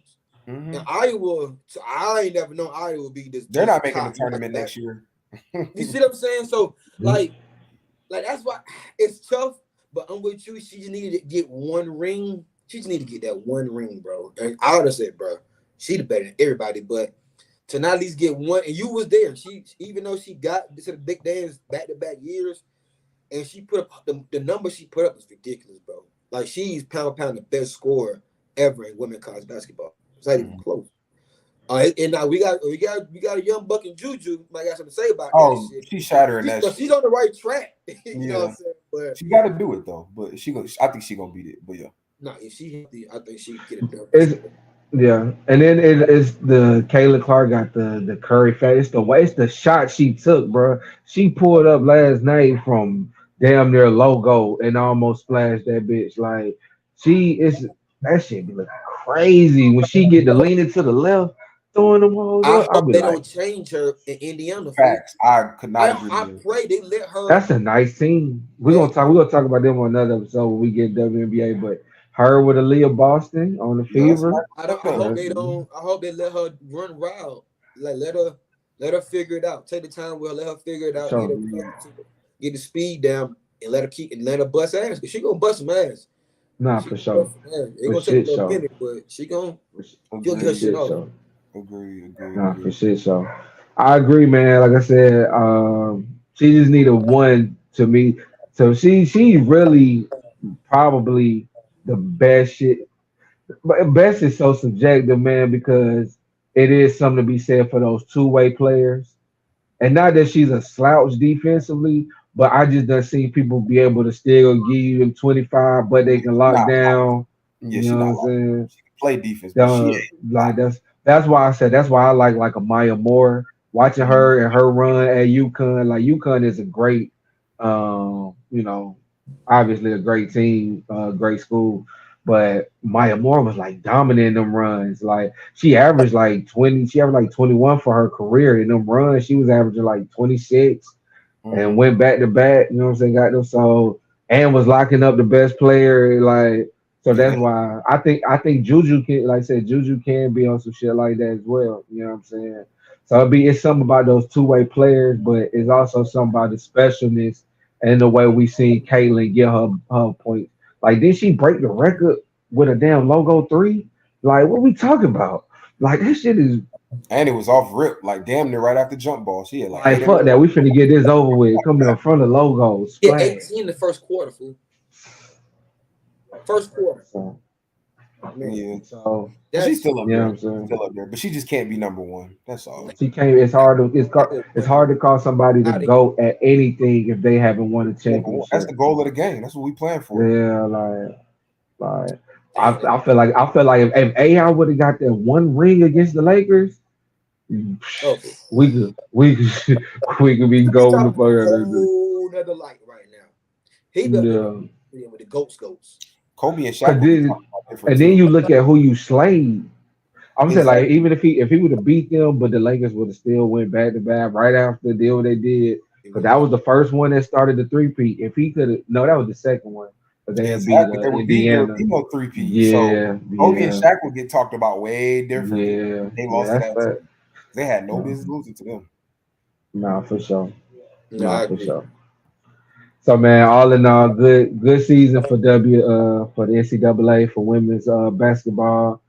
Mm-hmm. And Iowa, so I ain't never known Iowa would be this. They're this not making the top. tournament Like, next year. you see what I'm saying? So like that's why it's tough. But I'm with you. She just needed to get 1 ring. She just needed to get that 1 ring, bro. And I would have said, bro, she the better than everybody. But to not at least get 1, and you was there. She, even though she got to the big dance back-to-back years, and she put up the number she put up is ridiculous, bro. Like she's pound the best scorer ever in women's college basketball. It's not even close. And now we got a young buck in Juju. Might got something to say about that shit. She's shattering that shit. She's on the right track. You know what I'm saying? But she got to do it though. But I think she gonna beat it. But yeah. no, if she healthy, I think she get it done. Yeah, and then it's the Kayla Clark got the Curry face. It's the shot she took, bro. She pulled up last night from damn near logo and almost splashed that bitch. Like she is that shit be looking crazy when she get to leaning to the left, throwing them hoes I up. I'll hope be they like, don't change her in Indiana. Facts. I could not agree I with you. pray they let her. that's a nice team. We're gonna talk about them on another episode when we get WNBA, but her with Aaliyah Boston on the Yeah, that's Fever. I hope they don't. I hope they let her run wild. Like let her figure it out. Take the time. Let her figure it out. Sure. Get the speed down. and let her bust ass. She gonna bust some ass. Nah, She for gonna sure. bust some ass. It's For gonna take a shit little show. minute, but she'll get For her Agree, shit shit off. show. agree. Nah, for shit show. I agree, man. Like I said, she just needed one to me. So she really probably the best shit. But best is so subjective, man, because it is something to be said for those two-way players. And not that she's a slouch defensively, but I just done seen people be able to still give you them 25, but they Yeah, can she lock not like down. yeah, You she know what not I'm like saying? she can play defense, but she The, ain't like that's why I said that's why I like a Maya Moore. Watching like. her and her run at UConn, like UConn is a great, obviously a great team, great school. But Maya Moore was like dominant in them runs. Like she averaged like 20, she averaged like 21 for her career in them runs. She was averaging like 26 and Mhm. went back to back. You know what I'm saying? Got them so and was locking up the best player. Like so Yeah, that's why I think Juju can, like I said, Juju can be on some shit like that as well. You know what I'm saying? So it's something about those two-way players, but it's also something about the specialness and the way we seen Caitlyn get her points. Like, did she break the record with a damn logo three? Like, what we talking about? Like, this shit is and it was off rip, like damn near right after jump ball. She had like like eight in a fuck that. row. We finna get this over with. Come in front of logos, Yeah, splash. 18 in the first quarter, fool. First quarter, So, man. Yeah, so but she's That's still up you know what there. I'm saying? Still up there, but she just can't be number one. That's all. She can't. It's hard to. number It's one. hard to call somebody to Out of go at anything if they haven't won a Number one. That's championship. the goal of the game. That's what we playing for. Yeah, like damn. I feel like if AI would have got that one ring against the Lakers, Oh, we could we could be we could be going the talking fuck a out of this. whole nother light right now. He better be Yeah, with the goats. Kobe and cause Shaq would be then talking about different and then too. you look at who you slayed. I'm saying like Exactly. even if he would have beat them, but the Lakers would have still went back to back right after the deal they did. He Because would have that won. was the first one that started the three-peat. If he could have, no, that was the second one. But they had beat Exactly. There would Indiana. be no three-peat. So Yeah, Kobe and yeah, Shaq would get talked about way differently. yeah, They yeah. lost to That's that fact. team. They had no No, business losing to them. nah, for sure. No, Nah, I for agree. sure. So man, all in all, good season for for the NCAA for women's basketball.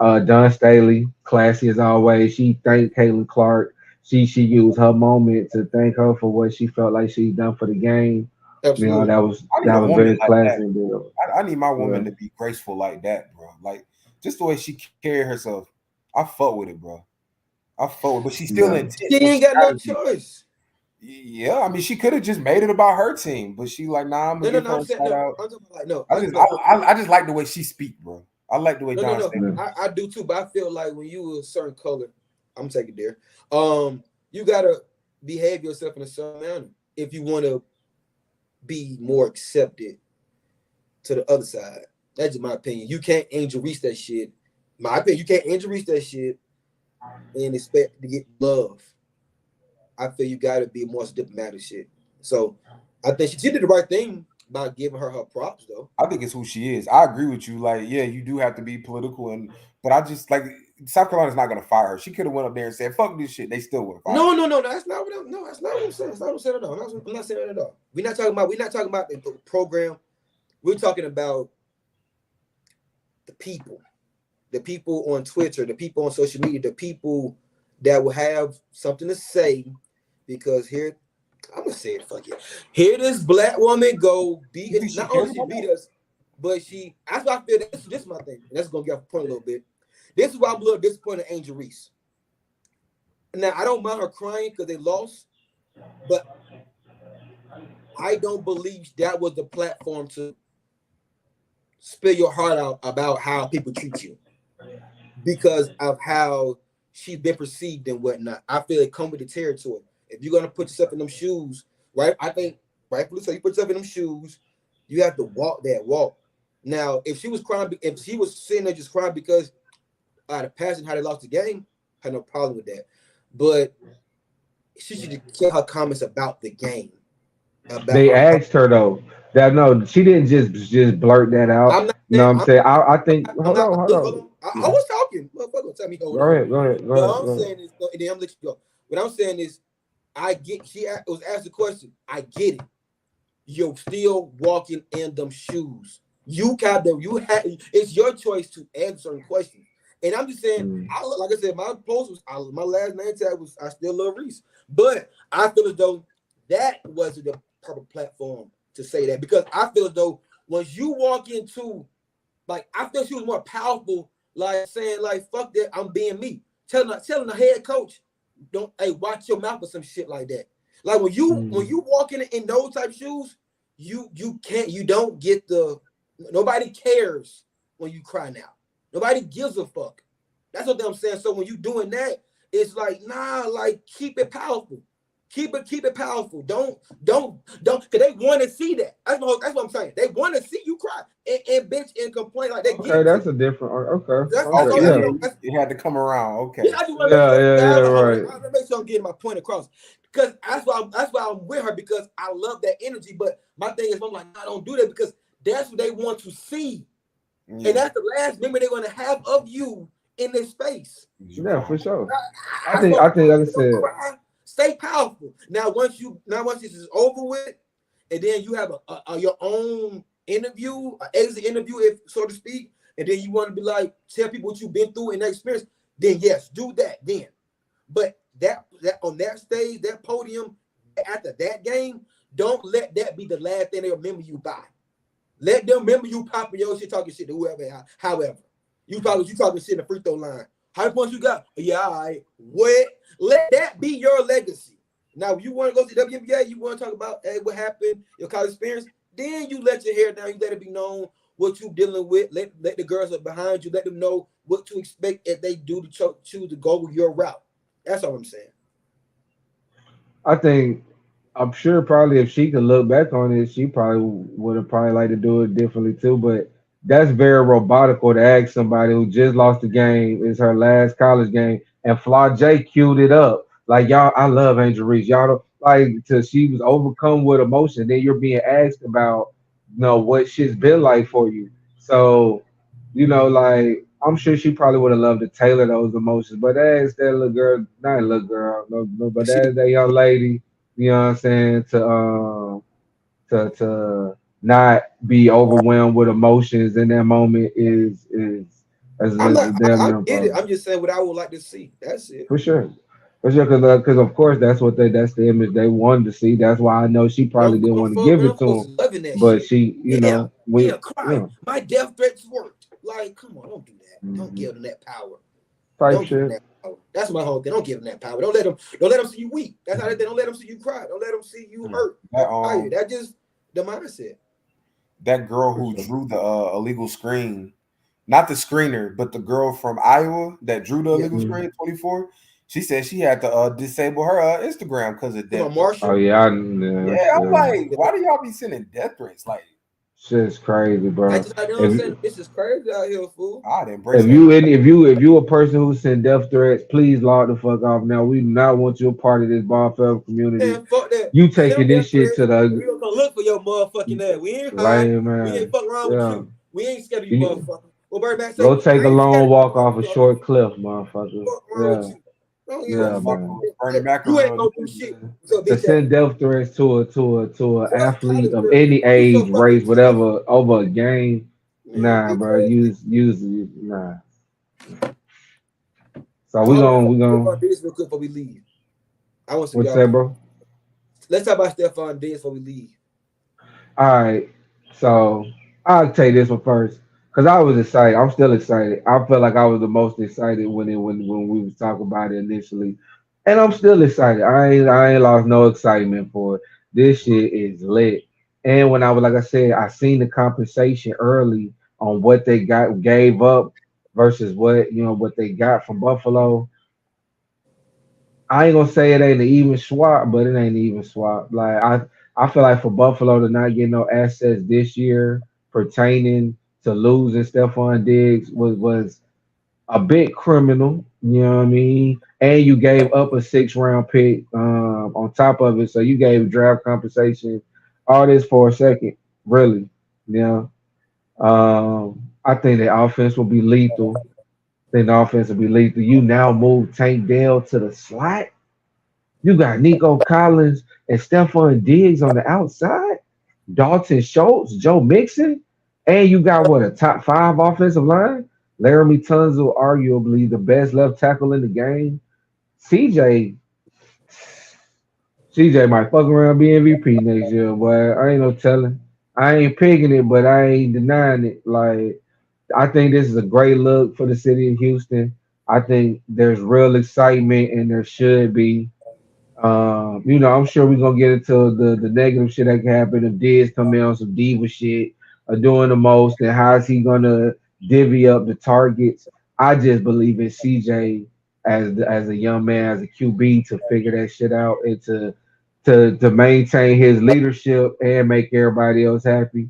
Don Staley, classy as always. She thanked Caitlin Clark. She used her moment to thank her for what she felt like she's done for the game. You know, Absolutely. I need that a was woman very like that. classy. And good. I need my Yeah. woman to be graceful like that, bro. Like just the way she carry herself. I fuck with it, bro. I fuck with it. But she's still Yeah. intense She when she ain't got no gotta be. choice. Yeah, I mean, she could have just made it about her team, but she like, nah, I'm gonna give No. her I'm a saying shout no. out. I'm talking about like no. I I'm just, no. I just like the way she speak, bro. I like the way No. Don Staley. Yeah. I do too, but I feel like when you a certain color, I'm taking there. You gotta behave yourself in a certain manner if you want to be more accepted to the other side. That's just my opinion. You can't angel reach that shit. My opinion, you can't angel reach that shit and expect to get love. I feel you gotta be more diplomatic shit. So I think she did the right thing by giving her props though. I think it's who she is. I agree with you. Like, yeah, you do have to be political, but I just like South Carolina's not gonna fire her. She could have went up there and said, "Fuck this shit." They still would have fired her. No. That's not what I'm. No, that's not what I'm saying. That's not what I'm saying at all. I'm not saying that at all. We're not talking about the program. We're talking about the people. The people on Twitter, the people on social media, the people that will have something to say. Because here, I'm gonna say it. Fuck it. Here, this black woman go You beat. think she Not cares only she about beat that? us, but she. That's why I feel. This is my thing. And that's gonna get off the point a little bit. This is why I'm a little disappointed in Angel Reese. Now I don't mind her crying because they lost, but I don't believe that was the platform to spill your heart out about how people treat you because of how she's been perceived and whatnot. I feel it come with the territory. If you're gonna put yourself in them shoes, right? I think rightfully so. You put yourself in them shoes, you have to walk that walk. Now, if she was crying, if she was sitting there just crying because the passion how they lost the game, I had no problem with that. But she should get her comments about the game, about They her. asked her though. That no, she didn't just blurt that out. I'm not You know saying what I'm saying? I think I'm not. hold Look, hold on. on. I was talking. Motherfucker, tell me hold Go on. ahead, go ahead, go ahead, What go I'm ahead. saying is, and then I'm let you go. What I'm saying is, I get. She was asked the question. I get it. you're still walking in them shoes. It's your choice to answer certain questions. And I'm just saying, Mm. like I said, my post was my last name tag was I still love Reese. But I feel as though that wasn't the proper platform to say that because I feel as though once you walk into like I feel she was more powerful, like saying like fuck that, I'm being me. Telling the head coach, don't hey watch your mouth or some shit like that. Like when Mm. you walk in those type shoes, you don't get the nobody cares when you cry now. Nobody gives a fuck. That's what I'm saying. So when you doing that, it's like nah, like keep it powerful. Keep it powerful. Don't, cause they want to see that. That's what I'm saying. They want to see you cry and bitch and complain like they Okay, get to. that's a different. Okay, That's okay, all. Okay, That's yeah, yeah, what. That's, it had to come around. yeah, Okay. I just want to make yeah, sure. yeah, Yeah, yeah. Right. I want to make sure I'm getting my point across because that's why I'm with her because I love that energy. But my thing is, I'm like, I don't do that because that's what they want to see, and Yeah. that's the last memory they're going to have of you in this space. Yeah, UConn. for sure. That's what I'm Like I saying. Don't said, cry. Stay powerful. Now once this is over with, and then you have your own interview, an exit interview, if so to speak, and then you want to be like tell people what you've been through and that experience. Then yes, do that. Then, but that on that stage, that podium, after that game, don't let that be the last thing they remember you by. Let them remember you popping your shit, talking shit to whoever. However, you talking shit in the free throw line. How many points you got? Yeah, all right. What? Let that be your legacy. Now, if you want to go to the WNBA, you want to talk about hey, what happened, your college experience, then you let your hair down. You let it be known what you're dealing with. Let the girls up behind you, let them know what to expect if they do to choose to go your route. That's all I'm saying. I think I'm sure probably if she could look back on it, she probably would have probably liked to do it differently too. But that's very robotical to ask somebody who just lost the game, is her last college game, and Flaw J queued it up. Like y'all, I love Angel Reese. Y'all don't like till she was overcome with emotion. Then you're being asked about, what shit's been like for you. So, like I'm sure she probably would have loved to tailor those emotions. But as that little girl, not a little girl, no, but She as that young lady, you know what I'm saying, to not be overwhelmed with emotions in that moment I'm is not damn I near get it. impossible. I'm just saying what I would like to see. That's it. For sure. For sure, because of course that's the image they wanted to see. That's why I know she probably didn't want to give Them it to folks him, is loving that but shit. she, Yeah, yeah, cry. yeah, My death threats worked. Like, come on, don't do that. Don't hmm give them that power. type Don't give them shit. that power. That's my whole thing. Don't give them that power. Don't let them see you weak. That's how they don't let them see you cry. Don't let them see you Hmm. hurt That or tired. That just the mindset. that girl For who sure. drew the illegal screen, not the screener, but the girl from Iowa that drew the Yeah. illegal Mhm. screen, 24. She said she had to disable her Instagram because of Come death on, threats. Oh Marshall. yeah, Yeah, yeah, I'm yeah. like, why do y'all be sending death threats? Like, Shit's crazy, That's bro. just like you know what I'm saying. If This is crazy out here, fool. I'd embrace if that. you if you a person who send death threats, please log the fuck off now. We do not want you a part of this bar community. Man, fuck that. You Send them taking this death shit threats. to We the gonna come look for your motherfucking ass. We ain't hide. lame We ain't man. fuck around with Yeah. you. We ain't scared of you, You motherfucker. Well, Birdman say, go take I a ain't scared long of you, walk off a motherfucker. short cliff, motherfucker. Fuck wrong with Yeah. you? I don't give a Yeah, Bernie, fuck. man. Bernie You ain't Macaroni. gonna do shit with your To bitch ass. send death threats to an Fuck athlete college of girl. any You so age, fucking race, tough. whatever, over a game, Man, nah, be bro. crazy. Nah. So So we I want gonna to we talk gonna about this real quick before we leave. I want to see what's y'all that, thoughts. bro? Let's talk about Stephon Diggs before we leave. All right. So I'll tell you this one first. Cause I was excited. I'm still excited. I felt like I was the most excited when we was talking about it initially. And I'm still excited. I ain't lost no excitement for it. This shit is lit. And when I was like I said, I seen the compensation early on what they gave up versus what they got from Buffalo. I ain't gonna say it ain't an even swap, but it ain't an even swap. Like I feel like for Buffalo to not get no assets this year pertaining to losing Stephon Diggs was a bit criminal. You know what I mean? And you gave up a 6th round pick on top of it, so you gave draft compensation. All this for a second, really. Yeah. I think the offense will be lethal. I think the offense will be lethal. You now move Tank Dell to the slot. You got Nico Collins and Stephon Diggs on the outside. Dalton Schultz, Joe Mixon, and you got what a top five offensive line. Laramie Tunzel, arguably the best left tackle in the game. CJ, CJ might fuck around be MVP next year, but I ain't no telling. I ain't picking it, but I ain't denying it. Like I think this is a great look for the city of Houston. I think there's real excitement, and there should be. I'm sure we're gonna get into the negative shit that can happen if Diz come in on some diva shit or doing the most, and how is he gonna divvy up the targets. I just believe in CJ as a young man, as a QB to figure that shit out and to maintain his leadership and make everybody else happy.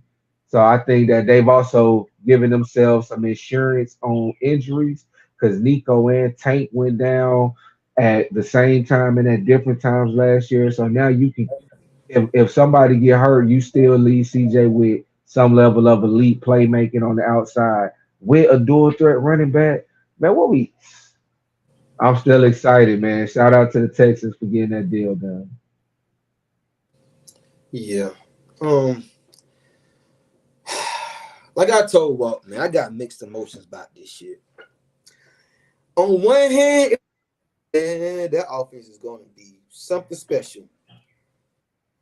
So I think that they've also given themselves some insurance on injuries because Nico and Tank went down at the same time and at different times last year. So now you can, if somebody get hurt, you still leave CJ with some level of elite playmaking on the outside with a dual threat running back. Man, what we? I'm still excited, man. Shout out to the Texans for getting that deal done. Yeah. Um, like I told Walt, man, I got mixed emotions about this shit. On one hand, man, that offense is going to be something special.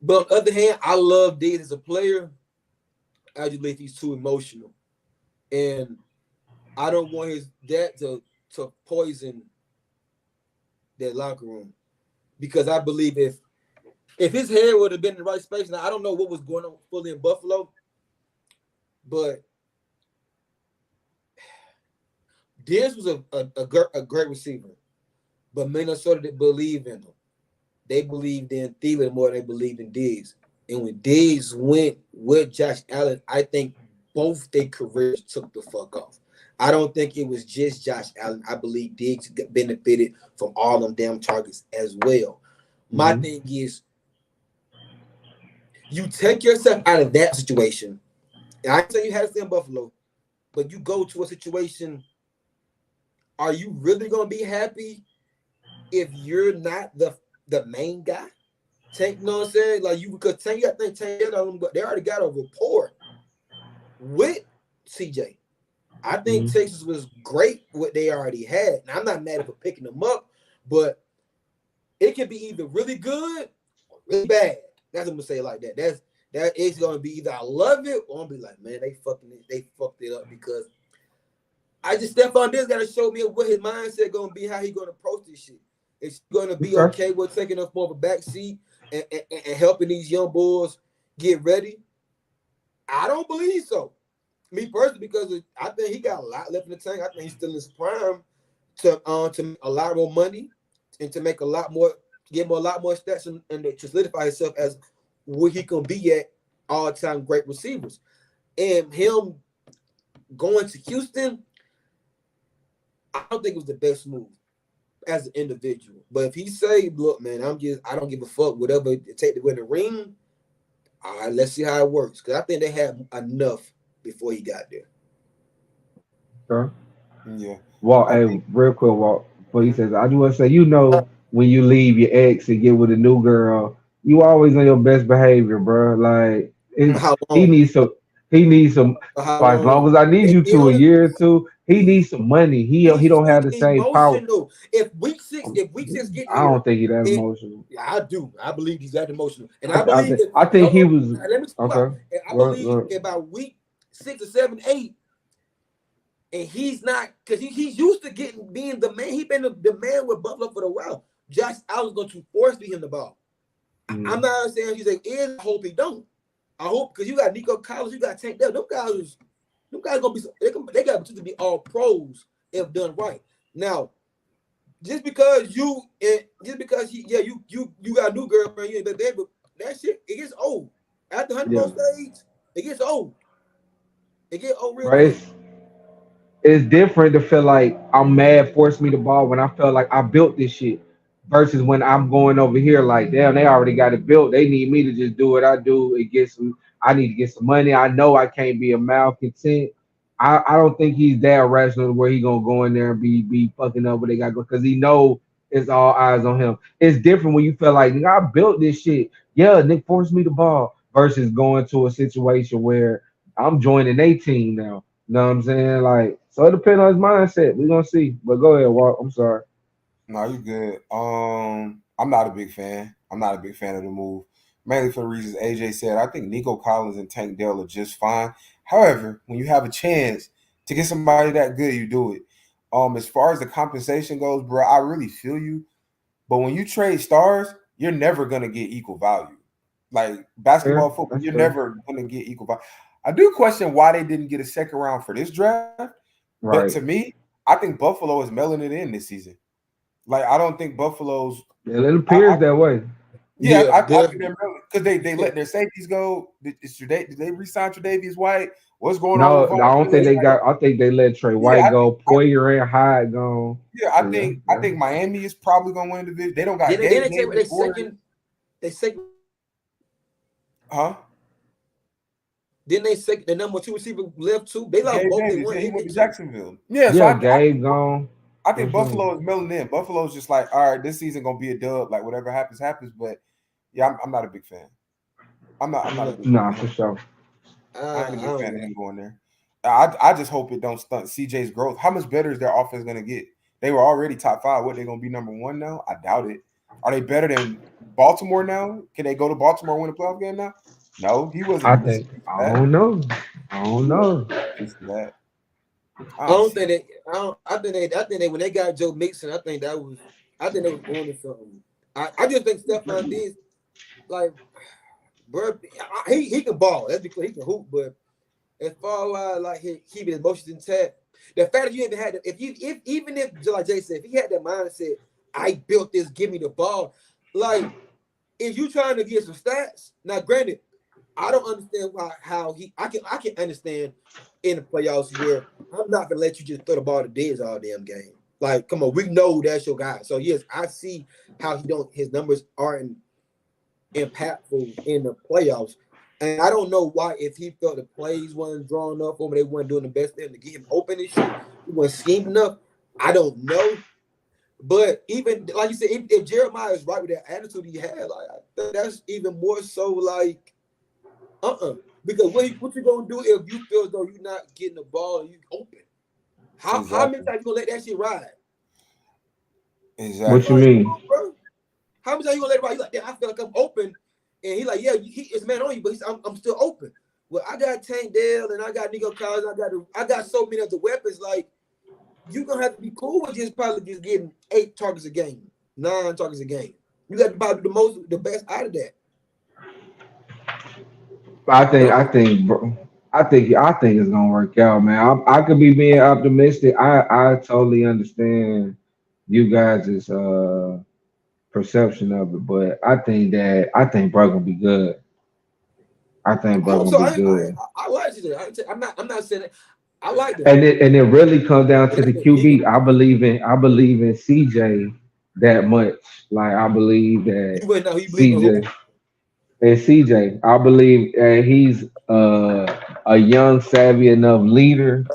But on the other hand, I love Diggs as a player. I just believe he's too emotional, and I don't want his dad to poison that locker room because I believe if his head would have been in the right space, now I don't know what was going on fully in Buffalo, but Diggs was a great receiver, but Minnesota didn't believe in him. They believed in Thielen more than they believed in Diggs. And when Diggs went with Josh Allen, I think both their careers took the fuck off. I don't think it was just Josh Allen. I believe Diggs benefited from all them damn targets as well. My Mhm. thing is, you take yourself out of that situation. And I say you had to stay in Buffalo, but you go to a situation. Are you really gonna be happy if you're not the main guy? Tank, you know what I'm saying? Like you because Tank, I think Tank, but they already got a rapport with CJ. I think Mhm. Texas was great what they already had. And I'm not mad for picking them up, but it can be either really good or really bad. That's what I'm gonna say like that. That is gonna be either I love it or I'm gonna be like, man, they fucked it up because I just Stephon Diggs gotta show me what his mindset gonna be, how he gonna approach this shit. Is he gonna be Okay. okay with taking up more of a back seat and helping these young boys get ready? I don't believe so. Me personally, because I think he got a lot left in the tank. I think he's still in his prime to make a lot more money and to make a lot more, get him a lot more stats and to solidify himself as where he can be at all time great receivers. And him going to Houston, I don't think it was the best move as an individual. But if he say, look, man, I don't give a fuck, whatever it take to win the ring, all right, let's see how it works. Because I think they had enough before he got there. Okay. Yeah. Walk, I hey, think real quick, Walk. But he mhm. says, I just want to say, when you leave your ex and get with a new girl, you always on your best behavior, bro. Like For it, how he long? needs some, he needs some. For how For as long long? as I need They you did to a on it. year or two, he needs some money. He He's don't too have the same power. emotional. If week six get I here, don't think he that it emotional. yeah, I do. I believe he's that emotional. And I I believe think that I think hold he on, was let me talk about okay. and I believe Go. about week 6 or 7, 8, and he's not because he's used to getting being the man. He been the man with Buffalo for a while. Josh Allen's going to force feed him the ball. I'm Mm, not saying he's like is. I hope he don't. I hope because you got Nico Collins, you got Tank Dell. Them guys gonna be they got to be all pros if done right. Now, just because you got a new girlfriend, you ain't that but that shit it gets old. After yeah, honeymoon stage, it gets old. It gets old real but quick. it's different to feel like I'm mad, force me the ball when I felt like I built this shit versus when I'm going over here like, damn, they already got it built. They need me to just do what I do and get some. I need to get some money. I know I can't be a malcontent. I don't think he's that rational to where he gonna go in there and be fucking up what they got because he know it's all eyes on him. It's different when you feel like, nigga, I built this shit. Yeah, Nick forced me the ball. versus going to a situation where I'm joining a team now. You know what I'm saying? Like, so it depends on his mindset. We're gonna see. But go ahead, Walt. I'm sorry. No, you good. I'm not a big fan. I'm not a big fan of the move, mainly for the reasons AJ said. I think Nico Collins and Tank Dell are just fine. However, when you have a chance to get somebody that good, you do it. As far as the compensation goes, bro, I really feel you. But when you trade stars, you're never gonna get equal value. Like basketball, Fair. football, That's you're fair. never gonna get equal value. I do question why they didn't get a second round for this draft, but to Right. me, I think Buffalo is mailing it in this season. Like I don't think Buffalo's. It I appears that way. yeah, Yeah, I think definitely. they're because they let their safeties go. Did they resign Tre'Davious White? What's going on No, with I Von don't think Miller? they Like, got. I think they let Trey yeah, White go. Poyer and Hyde gone. yeah, Yeah, I yeah. think Miami is probably gonna win the division. They don't got Then Gabe they take Davis, they Warriors, second they second huh? then they second the number two receiver left too. They lost Gabe both they Davis, one yeah, he and went they to two. Jacksonville. Yeah, so Yeah, Gabe gone. I think That's right. Buffalo is milling in. Buffalo's just like, all right, this season gonna be a dub. Like whatever happens, happens. But yeah, I'm not a big fan. I'm not a big Nah, fan. for sure. I ain't a I big don't fan of know. him going there. I just hope it don't stunt CJ's growth. How much better is their offense gonna get? They were already top five. What they gonna be number one now? I doubt it. Are they better than Baltimore now? Can they go to Baltimore and win a playoff game now? No, he I wasn't the think. piece I for that. don't know. I don't He wasn't know. the piece for that. I I don't don't see think it. they. I think they when they got Joe Mixon, I think that was. I think they was on to something. I just think Stephon Diggs, like, bro, he can ball. That's because he can hoop. But as far as like he keeping his emotions intact, the fact that you even had, if even if like Jay said, if he had that mindset, I built this, give me the ball. Like, if you trying to get some stats, now granted, I don't understand why how he I can understand in the playoffs where I'm not gonna let you just throw the ball to Diggs all damn game. Like, come on, we know that's your guy. So yes, I see how he don't his numbers aren't impactful in the playoffs. And I don't know why if he felt the plays wasn't drawn up or they weren't doing the best thing to get him open and shit, he wasn't scheming enough. I don't know. But even like you said, if Jeremiah is right with that attitude he had, like I think that's even more so like because what you gonna do if you feel as though you're not getting the ball and you open? How many Exactly. times you gonna let that shit ride? What you Exactly. Like, come mean? on, bro. How many times you gonna let it ride? You like, damn, I feel like I'm open, and he like, yeah, he is man on you, but I'm still open. Well, I got Tank Dell and I got Nico Collins, I got so many of the weapons. Like, you gonna have to be cool with just probably just getting 8 targets a game, 9 targets a game. You got to probably the best out of that. I You think. know? I think. Bro. I think it's gonna work out, man. I could be being optimistic. I totally understand you guys' perception of it, but I think bro gonna be good. I think I bro hope gonna so. be good. I like it. I'm not saying it. I like them. And it really comes down to But the that's a QB. I believe in CJ that much. Like I believe that you wouldn't know who you believe in who. CJ and CJ. I believe he's a young, savvy enough leader.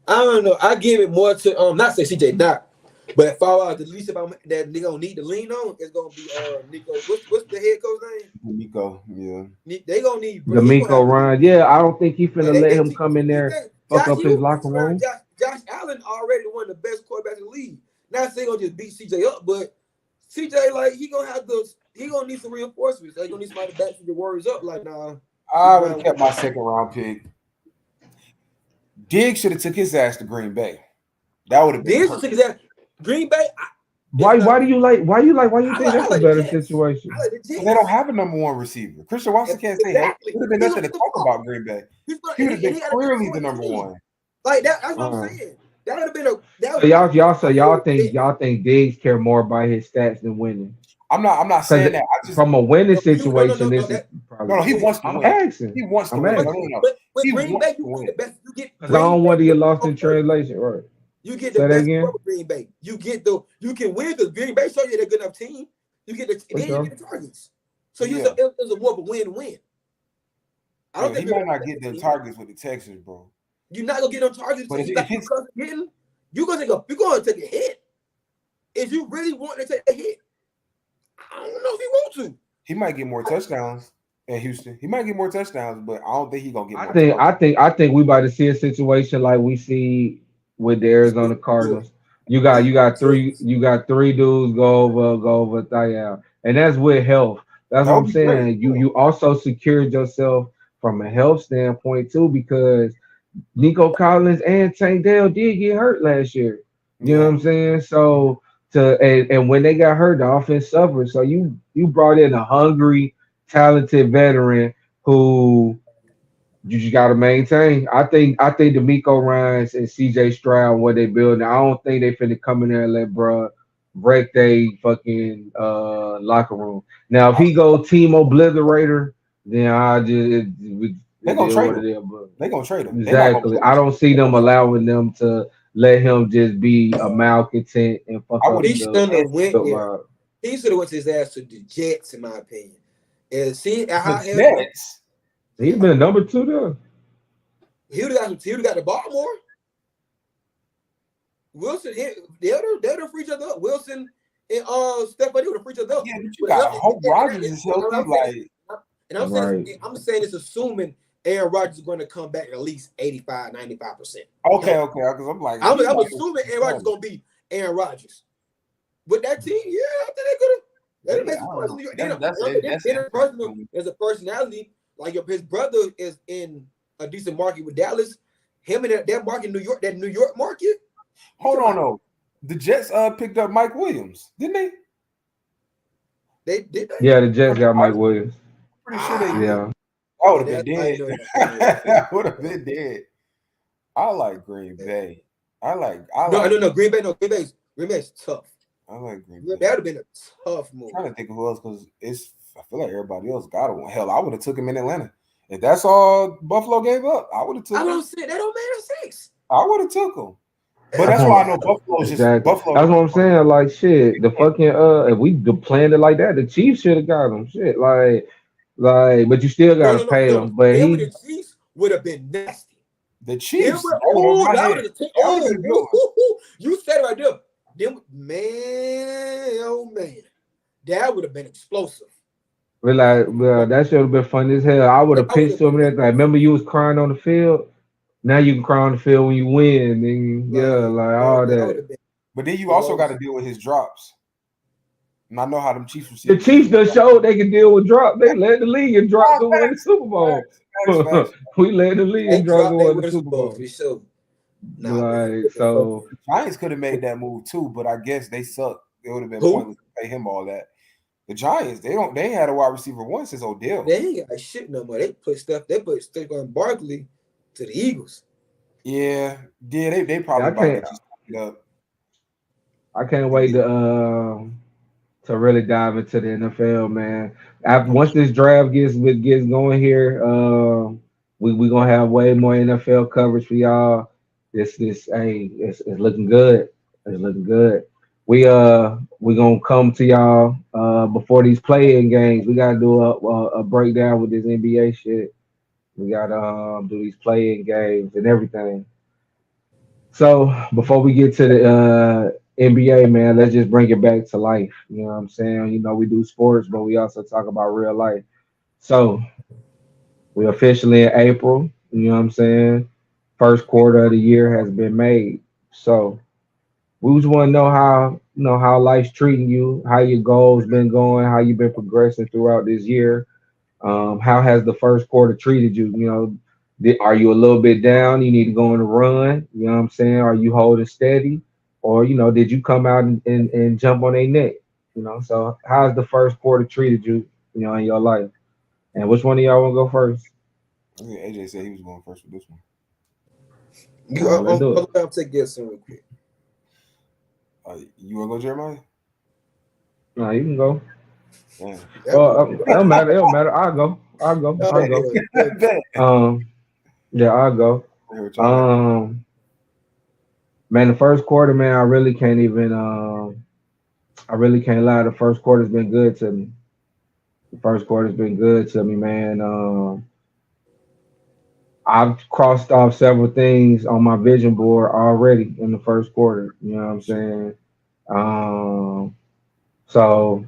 I don't know. I give it more to not say CJ not, but if I the least about that they gonna need to lean on is gonna be Nico. What's the head coach name? Nico, yeah. They gonna need he gonna D'Amico have to lean Ryan. on. Yeah, I don't think he And finna let him come in you there think fuck Josh up his you locker around room. Josh Allen already one of the best quarterbacks in the league. Not saying gonna just beat CJ up, but CJ like he gonna need some reinforcements. They gonna need somebody to back the words up. Like nah, we I would have grind with kept my second round pick. Diggs should have took his ass to Green Bay. That would have been this is perfect. that Green Bay. It's Why? not. Why do you like? Why you think I that's a like the better Jets. I situation? like the Because they don't Jets. have a number one receiver. Christian Watson can't stay healthy. Exactly. Would have been He's nothing gonna to get the talk ball. about Green Bay. He's gonna He would have and been he got a good clearly the support number team. one. Like that. That's what I'm Uh, saying. That would have been so y'all a think bet. Diggs care more about his stats than winning? I'm not Because saying that. I just from a winning No, situation, no. this is no, probably. no, he Win. wants to I'm win. asking. He wants to I'm win. No, asking. no, no. But with He Green wants Bay, to you get win. the best. You get Because I Green don't Bay. want to The get lost in first. translation. Right. You get the Say that best again. with Green Bay. You can win because Green Bay show you they're a good enough team. You get For then you sure. get the targets. So Yeah. it was a more of a win-win. I don't Yeah, he think Green might Bay not is get a them team. targets with the Texans, bro. You're not gonna get on targets But like if you it's Cousins getting. You're gonna take a hit. If you really want to take a hit, I don't know if you want to. he might get more touchdowns. at Houston. He might get more touchdowns, but I don't think he's gonna get I more think targets. I think I think we about to see a situation like we see with the Arizona Cardinals. You got three dudes go over Thayal. And that's with health. That's That what would I'm be great. saying. You Yeah. you also secured yourself from a health standpoint too, because Nico Collins and Tank Dell did get hurt last year. You know what Yeah. I'm saying? So and when they got hurt, the offense suffered. So you brought in a hungry, talented veteran who you just got to maintain. I think D'Amico Ryans and C.J. Stroud what they building. I don't think they finna come in there and let bruh wreck they fucking locker room. Now if I, he go team obliterator, then I just they're it gonna is trade what him. it is. But They're gonna trade him. They're not gonna exactly, play I him. don't see They're them gonna trade him. allowing them to let him just be a malcontent and fuck I up would He have the shouldn't have went good there. vibe. He should have went his ass to the Jets, in my opinion. And see the how heavy Jets. He's been number two there. he would have got the ball more. Wilson hit they'll free each other up. Wilson and Stephanie would have free each other up. Yeah, but you But gotta hope Rodgers is and healthy. I'm saying Like, and Right. I'm saying it's assuming Aaron Rodgers is going to come back at least 85, 95% okay, healthy. okay, because I'm like, I'm, he's I'm like, assuming Aaron Rodgers is going to be Aaron Rodgers. With that team, yeah, I think they could have. They yeah, made some I don't noise in know. New York. That's Then a person interesting. as a personality, like his brother is in a decent market with Dallas. Him and that market, New York, that New York market. You Hold talking on about though. The Jets picked up Mike Williams, didn't they? they did they? Yeah, the Jets From the got Mike Cardinals? Williams. Pretty sure they Ah, did. Yeah. That would yeah, have been that I dead. didn't know that. I didn't know that. That would have been dead. I like Green Bay. I No, like no, no. Green Bay, no. Green Bay's tough. I like Green That Bay. would have been a tough I'm move. trying to think of who else because it's I feel like everybody else got one. Hell, I would have took him in Atlanta. If that's all Buffalo gave up, I would have I took him. don't say that don't make no sense. I would have took him. But Hell That's that's what why I'm, I know no. Buffalo's just exactly. Buffalo. That's what I'm saying. Like shit, the fucking if we planned it like that, the Chiefs should have got him. Shit, but you still No, gotta no, no, pay no. him. But Him with he, the Chiefs would have been nasty. The Him Chiefs, with, that was over my that head. would have That would have been a good one. you said it right there. Them man, oh man, that would have been explosive. well, that should have been fun as hell. I would That have would pitched have to him been and everything. explosive. Remember, you was crying on the field. Now you can cry on the field when you win. And yeah, Like like all that would that. have been But then you also got to explosive. deal with his drops. And I know how them Chiefs The receivers Chiefs is. just showed they can deal with drop. They led the league and dropped to win the Facts, Super Bowl. facts. We led the league They and dropped to dropped they win the winners Super ball Bowl. for sure. Nah, man. Like so. Giants could have made that move too, but I guess they suck. It would have been Who? pointless to pay him all that. The Giants, they ain't had a wide receiver one since Odell. They ain't got shit no more. They put Stephon Barkley to the Eagles. Yeah, they Yeah, probably about to just pick it up. I can't wait to really dive into the NFL, man. After once this draft gets going here, we gonna have way more NFL coverage for y'all. It's looking good. It's looking good. We gonna come to y'all before these play-in games. We gotta do a breakdown with this NBA shit. We gotta do these play-in games and everything. So before we get to the NBA, man, let's just bring it back to life. You know what I'm saying? You know, we do sports, but we also talk about real life. So we officially in April. You know what I'm saying? First quarter of the year has been made. So we just want to know how how life's treating you, how your goals been going, how you've been progressing throughout this year. How has the first quarter treated you? You know, are you a little bit down? You need to go on a run. You know what I'm saying? Are you holding steady? Or, did you come out and jump on a neck? So how's the first quarter treated you, in your life? And which one of y'all want to go first? I think AJ said he was going first with this one. You, All right, let's do it. I'll take this real quick. You want to go, Jeremiah? No, you can go. Yeah. Well, it don't matter. It don't matter. I'll go. I'll go. Oh, I'll go. Bet. Yeah, I'll go. I hear what y'all got. Man, the first quarter, man, I really can't even. I really can't lie. The first quarter's been good to me. The first quarter's been good to me, man. I've crossed off several things on my vision board already in the first quarter. You know what I'm saying? So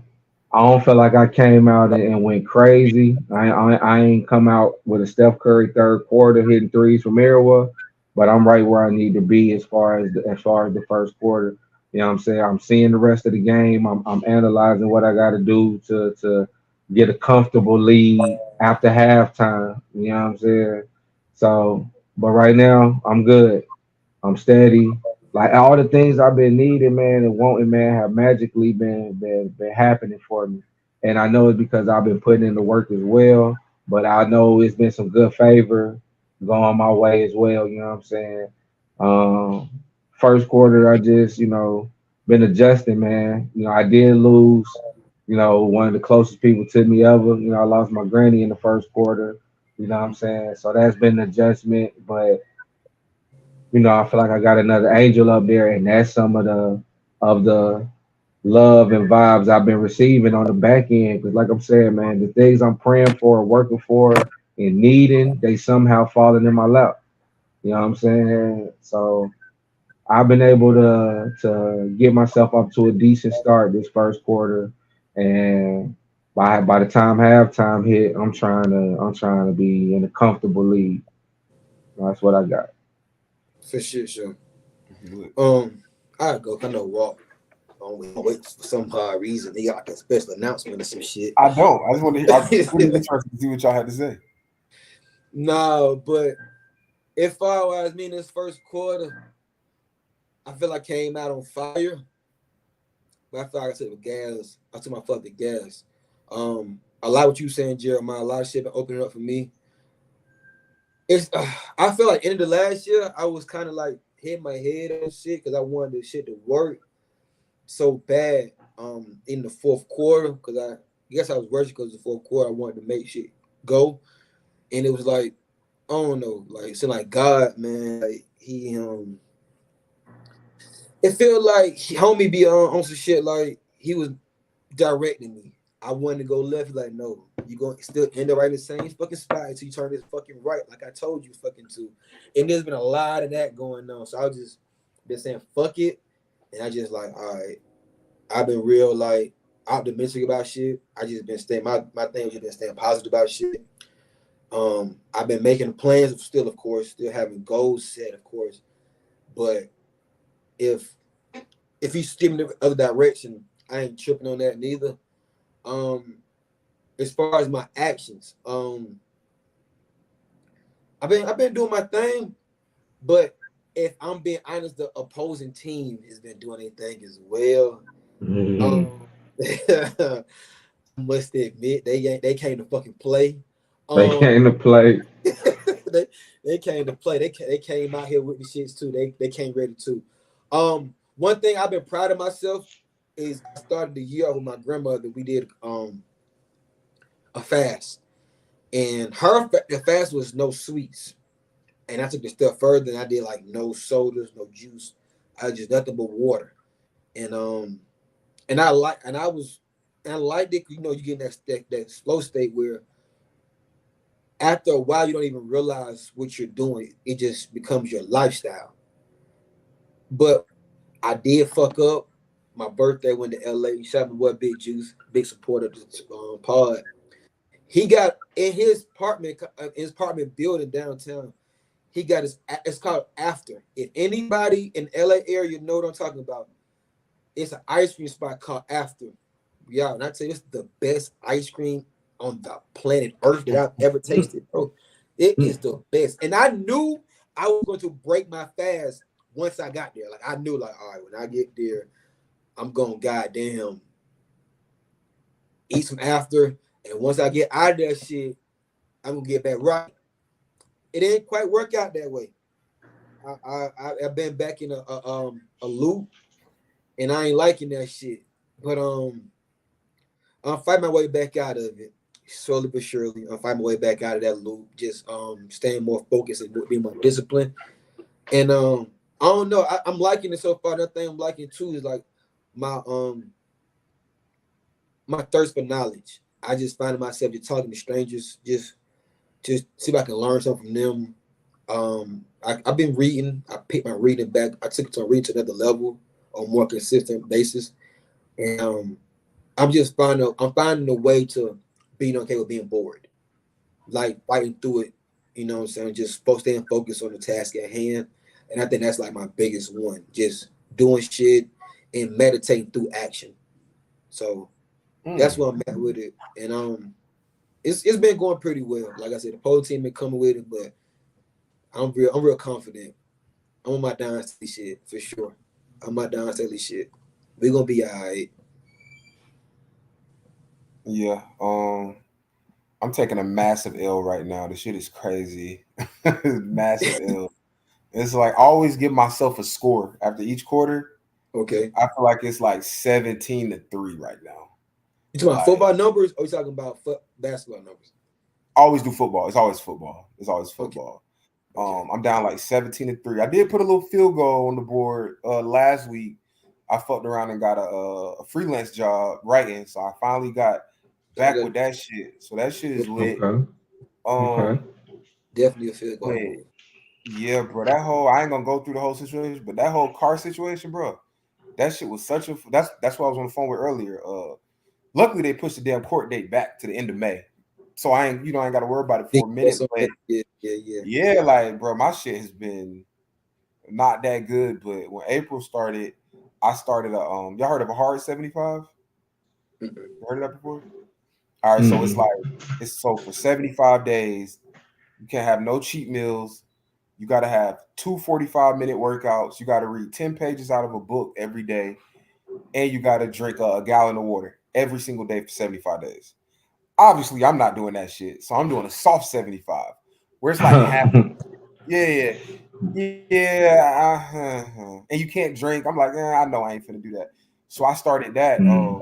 I don't feel like I came out and went crazy. I ain't come out with a Steph Curry third quarter hitting threes from everywhere, but I'm right where I need to be as far as the first quarter. You know what I'm saying? I'm seeing the rest of the game. I'm analyzing what I got to do to get a comfortable lead after halftime. You know what I'm saying? So, but right now I'm good. I'm steady. Like all the things I've been needing, man, and wanting, man, have magically been happening for me. And I know it's because I've been putting in the work as well. But I know it's been some good favor going my way as well. You know what I'm saying? Um, First quarter, I just, been adjusting, man. I did lose, one of the closest people to me ever. I lost my granny in the first quarter. You know what I'm saying? So that's been an adjustment, but I feel like I got another angel up there, and that's some of the love and vibes I've been receiving on the back end. Because, like I'm saying, man, the things I'm praying for, working for, and needing, they somehow falling in my lap. You know what I'm saying? So I've been able to get myself up to a decent start this first quarter, and by the time halftime hit, I'm trying to be in a comfortable lead. That's what I got. For sure, sure. Look, I go. I know Walk. Wait for some hard reason. He got like a special announcement or some shit. I don't. I just want to hear. I'm really interested to see what y'all had to say. No, but if I was me in this first quarter, I feel like I came out on fire. But I feel like I took the gas. I took my fucking gas. I like what you saying, Jeremiah. A lot of shit been opening up for me. It's I feel like end of the last year, I was kind of like hitting my head on shit because I wanted the shit to work so bad. In the fourth quarter, because I guess I was worried because the fourth quarter I wanted to make shit go, and it was like I don't know, like it's like God, man, like he. It felt like homie be on some shit like he was directing me. I wanted to go left. He's like, no, you going to still end up right in the same fucking spot until you turn this fucking right, like I told you fucking to. And there's been a lot of that going on. So I just been saying fuck it. And I just like, all right, I've been real like optimistic about shit. I just been staying my thing was just been staying positive about shit. I've been making plans still, of course, still having goals set, of course. But if you steer me the other direction, I ain't tripping on that neither. Um, as far as my actions, I've been doing my thing, but if I'm being honest, the opposing team has been doing anything as well. Mhm. Um, I must admit they came to fucking play. They Um, came to play. they came to play. They came out here with the shits too. They came ready too. One thing I've been proud of myself is I started the year with my grandmother. We did a fast, and the fast was no sweets. And I took it a step further, and I did like no sodas, no juice. I just nothing but water. And I liked it. You get in that slow state where after a while you don't even realize what you're doing. It just becomes your lifestyle. But I did fuck up. My birthday went to LA. Shout out my boy Big Juice, big supporter of the pod. He got in his apartment building downtown. He got it's called After. If anybody in LA area know what I'm talking about, it's an ice cream spot called After. Yeah, and I tell you, it's the best ice cream on the planet Earth that I've ever tasted, bro. It is the best. And I knew I was going to break my fast once I got there. Like I knew, like, all right, when I get there, I'm going goddamn eat some After. And once I get out of that shit, I'm gonna get back right. It didn't quite work out that way. I've been back in a loop, and I ain't liking that shit. But I'm fighting my way back out of it, slowly but surely. I'm fighting my way back out of that loop, just staying more focused and being more disciplined. And I don't know, I'm liking it so far. Another thing I'm liking too is like my my thirst for knowledge. I just find myself just talking to strangers, just see if I can learn something from them. I've been reading. I picked my reading back. I took it to read to another level on a more consistent basis. And I'm finding a way to being okay with being bored, like fighting through it. You know what I'm saying? Just staying focused on the task at hand, and I think that's like my biggest one. Just doing shit and meditating through action. So that's where I'm at with it, and it's been going pretty well. Like I said, the pole team been coming with it, but I'm real confident. I'm on my dynasty shit for sure. I'm my dynasty shit. We gonna be alright. Yeah. I'm taking a massive L right now. The shit is crazy. Massive L. It's like I always give myself a score after each quarter. Okay. I feel like it's like 17-3 right now. You talking about Like football numbers, or you talking about basketball numbers? I always do football. It's always football. It's always Okay. football. Okay. I'm down like 17-3. I did put a little field goal on the board last week. I fucked around and got a freelance job writing, so I finally got back with that shit. So that shit is lit. Okay. Okay. Um, Definitely a field but goal move. yeah, bro, that whole I ain't gonna go through the whole situation, but that whole car situation, bro, that shit was such a that's what I was on the phone with earlier. Luckily they pushed the damn court date back to the end of May, so I ain't got to worry about it Think for a that's minute. something. But Yeah. yeah, like bro, my shit has been not that good. But when April started, I started a y'all heard of a hard 75? Mm-mm. You heard of that before? All right, so it's Mm-mm. like it's so for 75 days, you can't have no cheat meals. You got to have two 45-minute workouts. You got to read 10 pages out of a book every day. And you got to drink a gallon of water every single day for 75 days. Obviously, I'm not doing that shit. So I'm doing a soft 75 where it's like half. Yeah, and you can't drink. I'm like, I know I ain't finna do that. So I started that. Mm.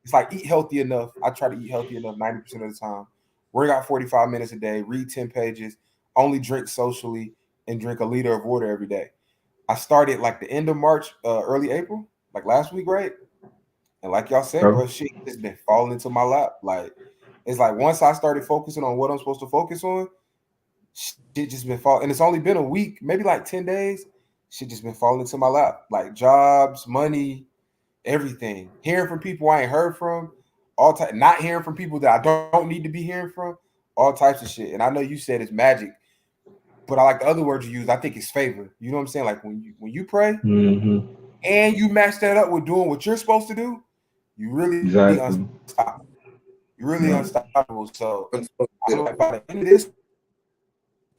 It's like eat healthy enough. I try to eat healthy enough 90% of the time. Work out 45 minutes a day, read 10 pages, only drink socially, and drink a liter of water every day. I started like the end of March, early April, like last week, right? And like y'all said, Okay. bro, shit just been falling into my lap. Like it's like once I started focusing on what I'm supposed to focus on, shit just been falling. And it's only been a week, maybe like 10 days. Shit just been falling into my lap. Like jobs, money, everything. Hearing from people I ain't heard from, all type not hearing from people that I don't need to be hearing from, all types of shit. And I know you said it's magic, but I like the other words you use. I think it's favor. You know what I'm saying? Like when you pray Mm-hmm. and you match that up with doing what you're supposed to do, you really Exactly. unstoppable. You're really Yeah. unstoppable. So I feel Unfucked. like by the end of this,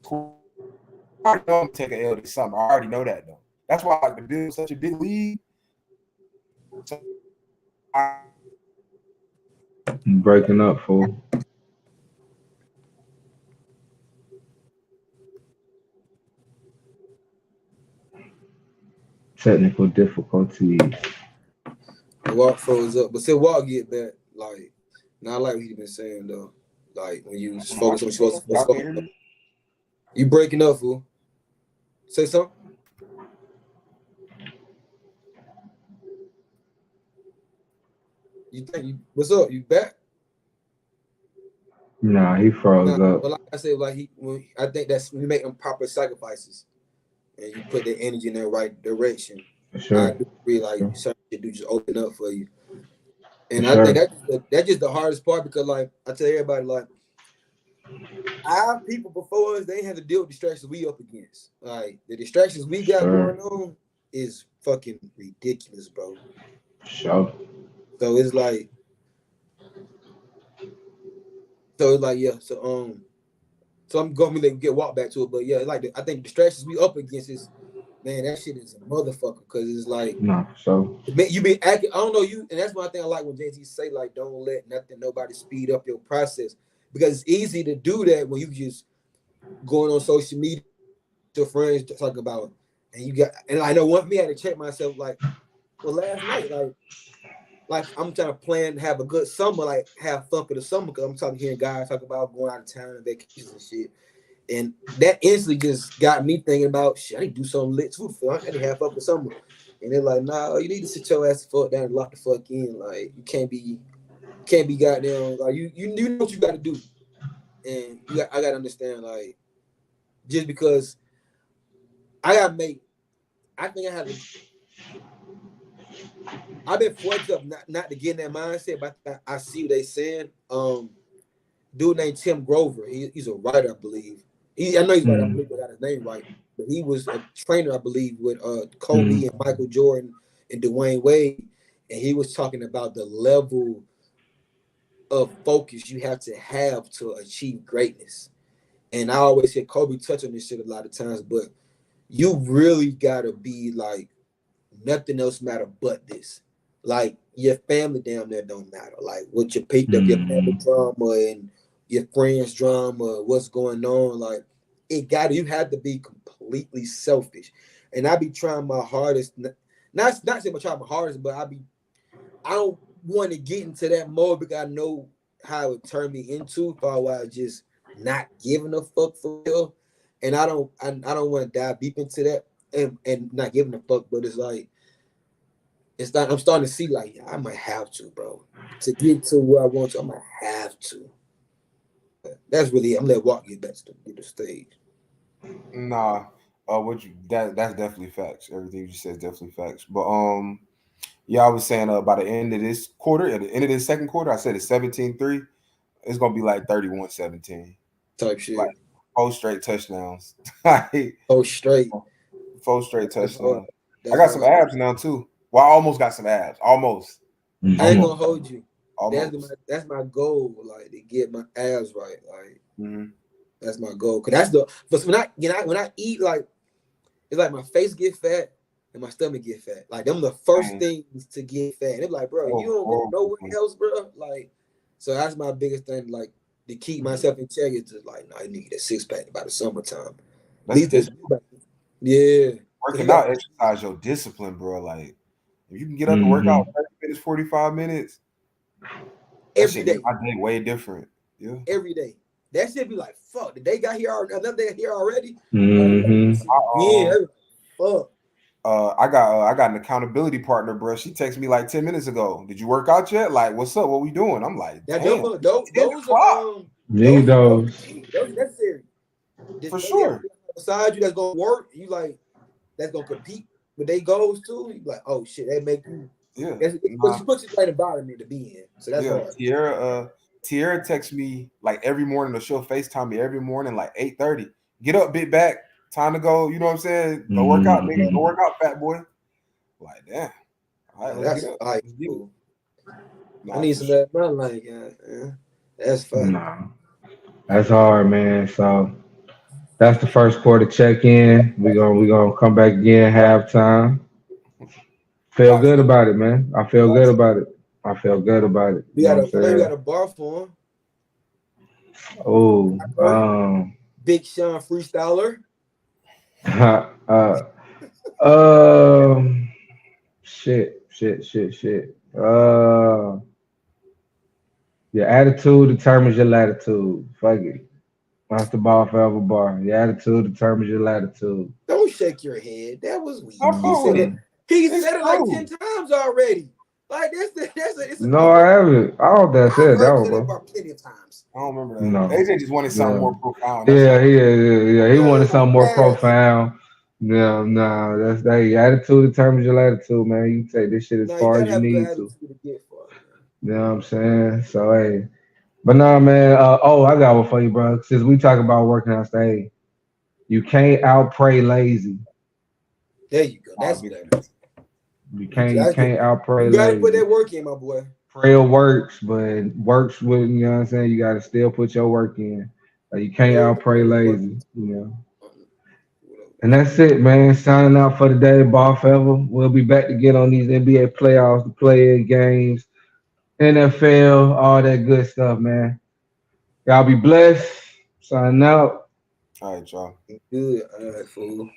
I already know I'm gonna take an L this summer. I already know that though. That's why I like to build such a big league. So Breaking up, fool. Technical difficulties. The walk froze up, but still walk get back. Like, not like what he been saying though. Like when you just my focus on what you're shit, supposed to y'all focus can hear on. me? You breaking up, fool. Say something. You think you what's up? You back? Nah, he froze Nah, up. but like I said, like I think that's when you make them proper sacrifices and you put the energy in the right direction. For I sure. do agree, For like sure. certain shit do just open up for you. For And I think sure. that's just the hardest part because like I tell everybody, like our people before us, they ain't have to deal with distractions we up against. Like the distractions we For got sure. going on is fucking ridiculous, bro. For sure. So it's like, so it's like, yeah. So I'm going to get walk back to it, but yeah, like I think distractions we up against is, man, that shit is a motherfucker because it's like, Nah, for sure. man, you be acting. I don't know you, and that's one thing I like when Jay-Z say like, don't let nothing, nobody speed up your process because it's easy to do that when you just going on social media with your friends to talk about, and you got, and I know one for me I had to check myself like, well, last night like I'm trying to plan have a good summer, like have fun for the summer because I'm talking hearing guys talk about going out of town and vacations and shit. And that instantly just got me thinking about shit. I need to do something lit too. I need to have fun for summer. And they're like, nah, you need to sit your ass the fuck down and lock the fuck in. Like you can't be goddamn like you know what you gotta do. And I gotta understand like just because I gotta make I think I have to I've been fortunate not to get in that mindset, but I see what they saying. Dude named Tim Grover. He's a writer, I believe. I know he's right. I believe I got his name right. But he was a trainer, I believe, with Kobe and Michael Jordan and Dwayne Wade. And he was talking about the level of focus you have to achieve greatness. And I always hear Kobe touch on this shit a lot of times, but you really gotta be like nothing else matter but this. Like your family down there don't matter. Like what your people, your family drama and your friends' drama, what's going on. Like you have to be completely selfish. And I be trying my hardest, not saying I try my hardest, but I don't want to get into that mode because I know how it would turn me into if I was just not giving a fuck for real. And I don't want to dive deep into that and not giving a fuck, but it's like I'm starting to see like I might have to, bro. To get to where I want to, I might have to. That's really I'm gonna let Walk get back to the stage. Nah, that's definitely facts. Everything you said is definitely facts. But yeah, I was saying by the end of this quarter, at the end of the second quarter, I said it's 17-3. It's gonna be like 31-17. Type shit. Like 4 straight touchdowns. Like, Oh, straight. 4 straight touchdowns. I got hard. some abs now too. Well, I almost got some abs. Almost. I ain't gonna hold you. Almost. That's my goal, like to get my abs right. Like that's my goal. Cause but when I eat, like it's like my face get fat and my stomach get fat. Like them the first things to get fat. And they're like, bro, you don't go nowhere else, bro. Like, so that's my biggest thing. Like to keep myself in check is just like, no, I need a 6-pack by the summertime. Yeah. Working out exercise your discipline, bro. Like if you can get up and work out 30 minutes, 45 minutes, every day. My day way different. Yeah. Every day. That shit be like, fuck, the day got here already. Another day here already. Yeah. Fuck. I got an accountability partner, bro. She texted me like 10 minutes ago. Did you work out yet? Like, what's up? What we doing? I'm like, those necessary. For sure. Beside you, that's gonna work. You like that's gonna compete with their goals too. You like, oh shit, that make you. Yeah. It puts you right environment to be in. So that's hard. Tierra texts me like every morning, or she'll FaceTime me every morning, like 8:30. Get up, big back. Time to go. You know what I'm saying? Go work out, nigga. Go work out, fat boy. Like, damn. All right, let's get up. Let's cool. I need some of that money, like, yeah. That's fun. Nah, that's hard, man. So that's the first quarter check in. We gonna come back again halftime. Feel good about it, man. I feel good about it. You got a bar for him. Oh, Big Sean freestyler. Shit. Your attitude determines your latitude. Fuck it. That's the bar forever bar. Your attitude determines your latitude. Don't shake your head. That was weak. He said it like 10 times already. Like that's no, I haven't. I don't that said that one, bro. Plenty of times. I don't remember that. No. AJ just wanted something more profound. Yeah. He wanted something more profound. No, that's that. Your attitude determines your latitude, man. You can take this shit as far as you need to. You know what I'm saying? So hey, but nah, man. I got one for you, bro. Since we talk about working on stage, you can't outpray lazy. There you go. That's better. You can't outpray lazy. You gotta put that work in, my boy. Prayer works, but works with, you know what I'm saying? You gotta still put your work in. Like, you can't outpray lazy, you know. And that's it, man. Signing out for the day, ball forever. We'll be back to get on these NBA playoffs, the play-in games, NFL, all that good stuff, man. Y'all be blessed. Signing out. All right, y'all. Good. All right, fool.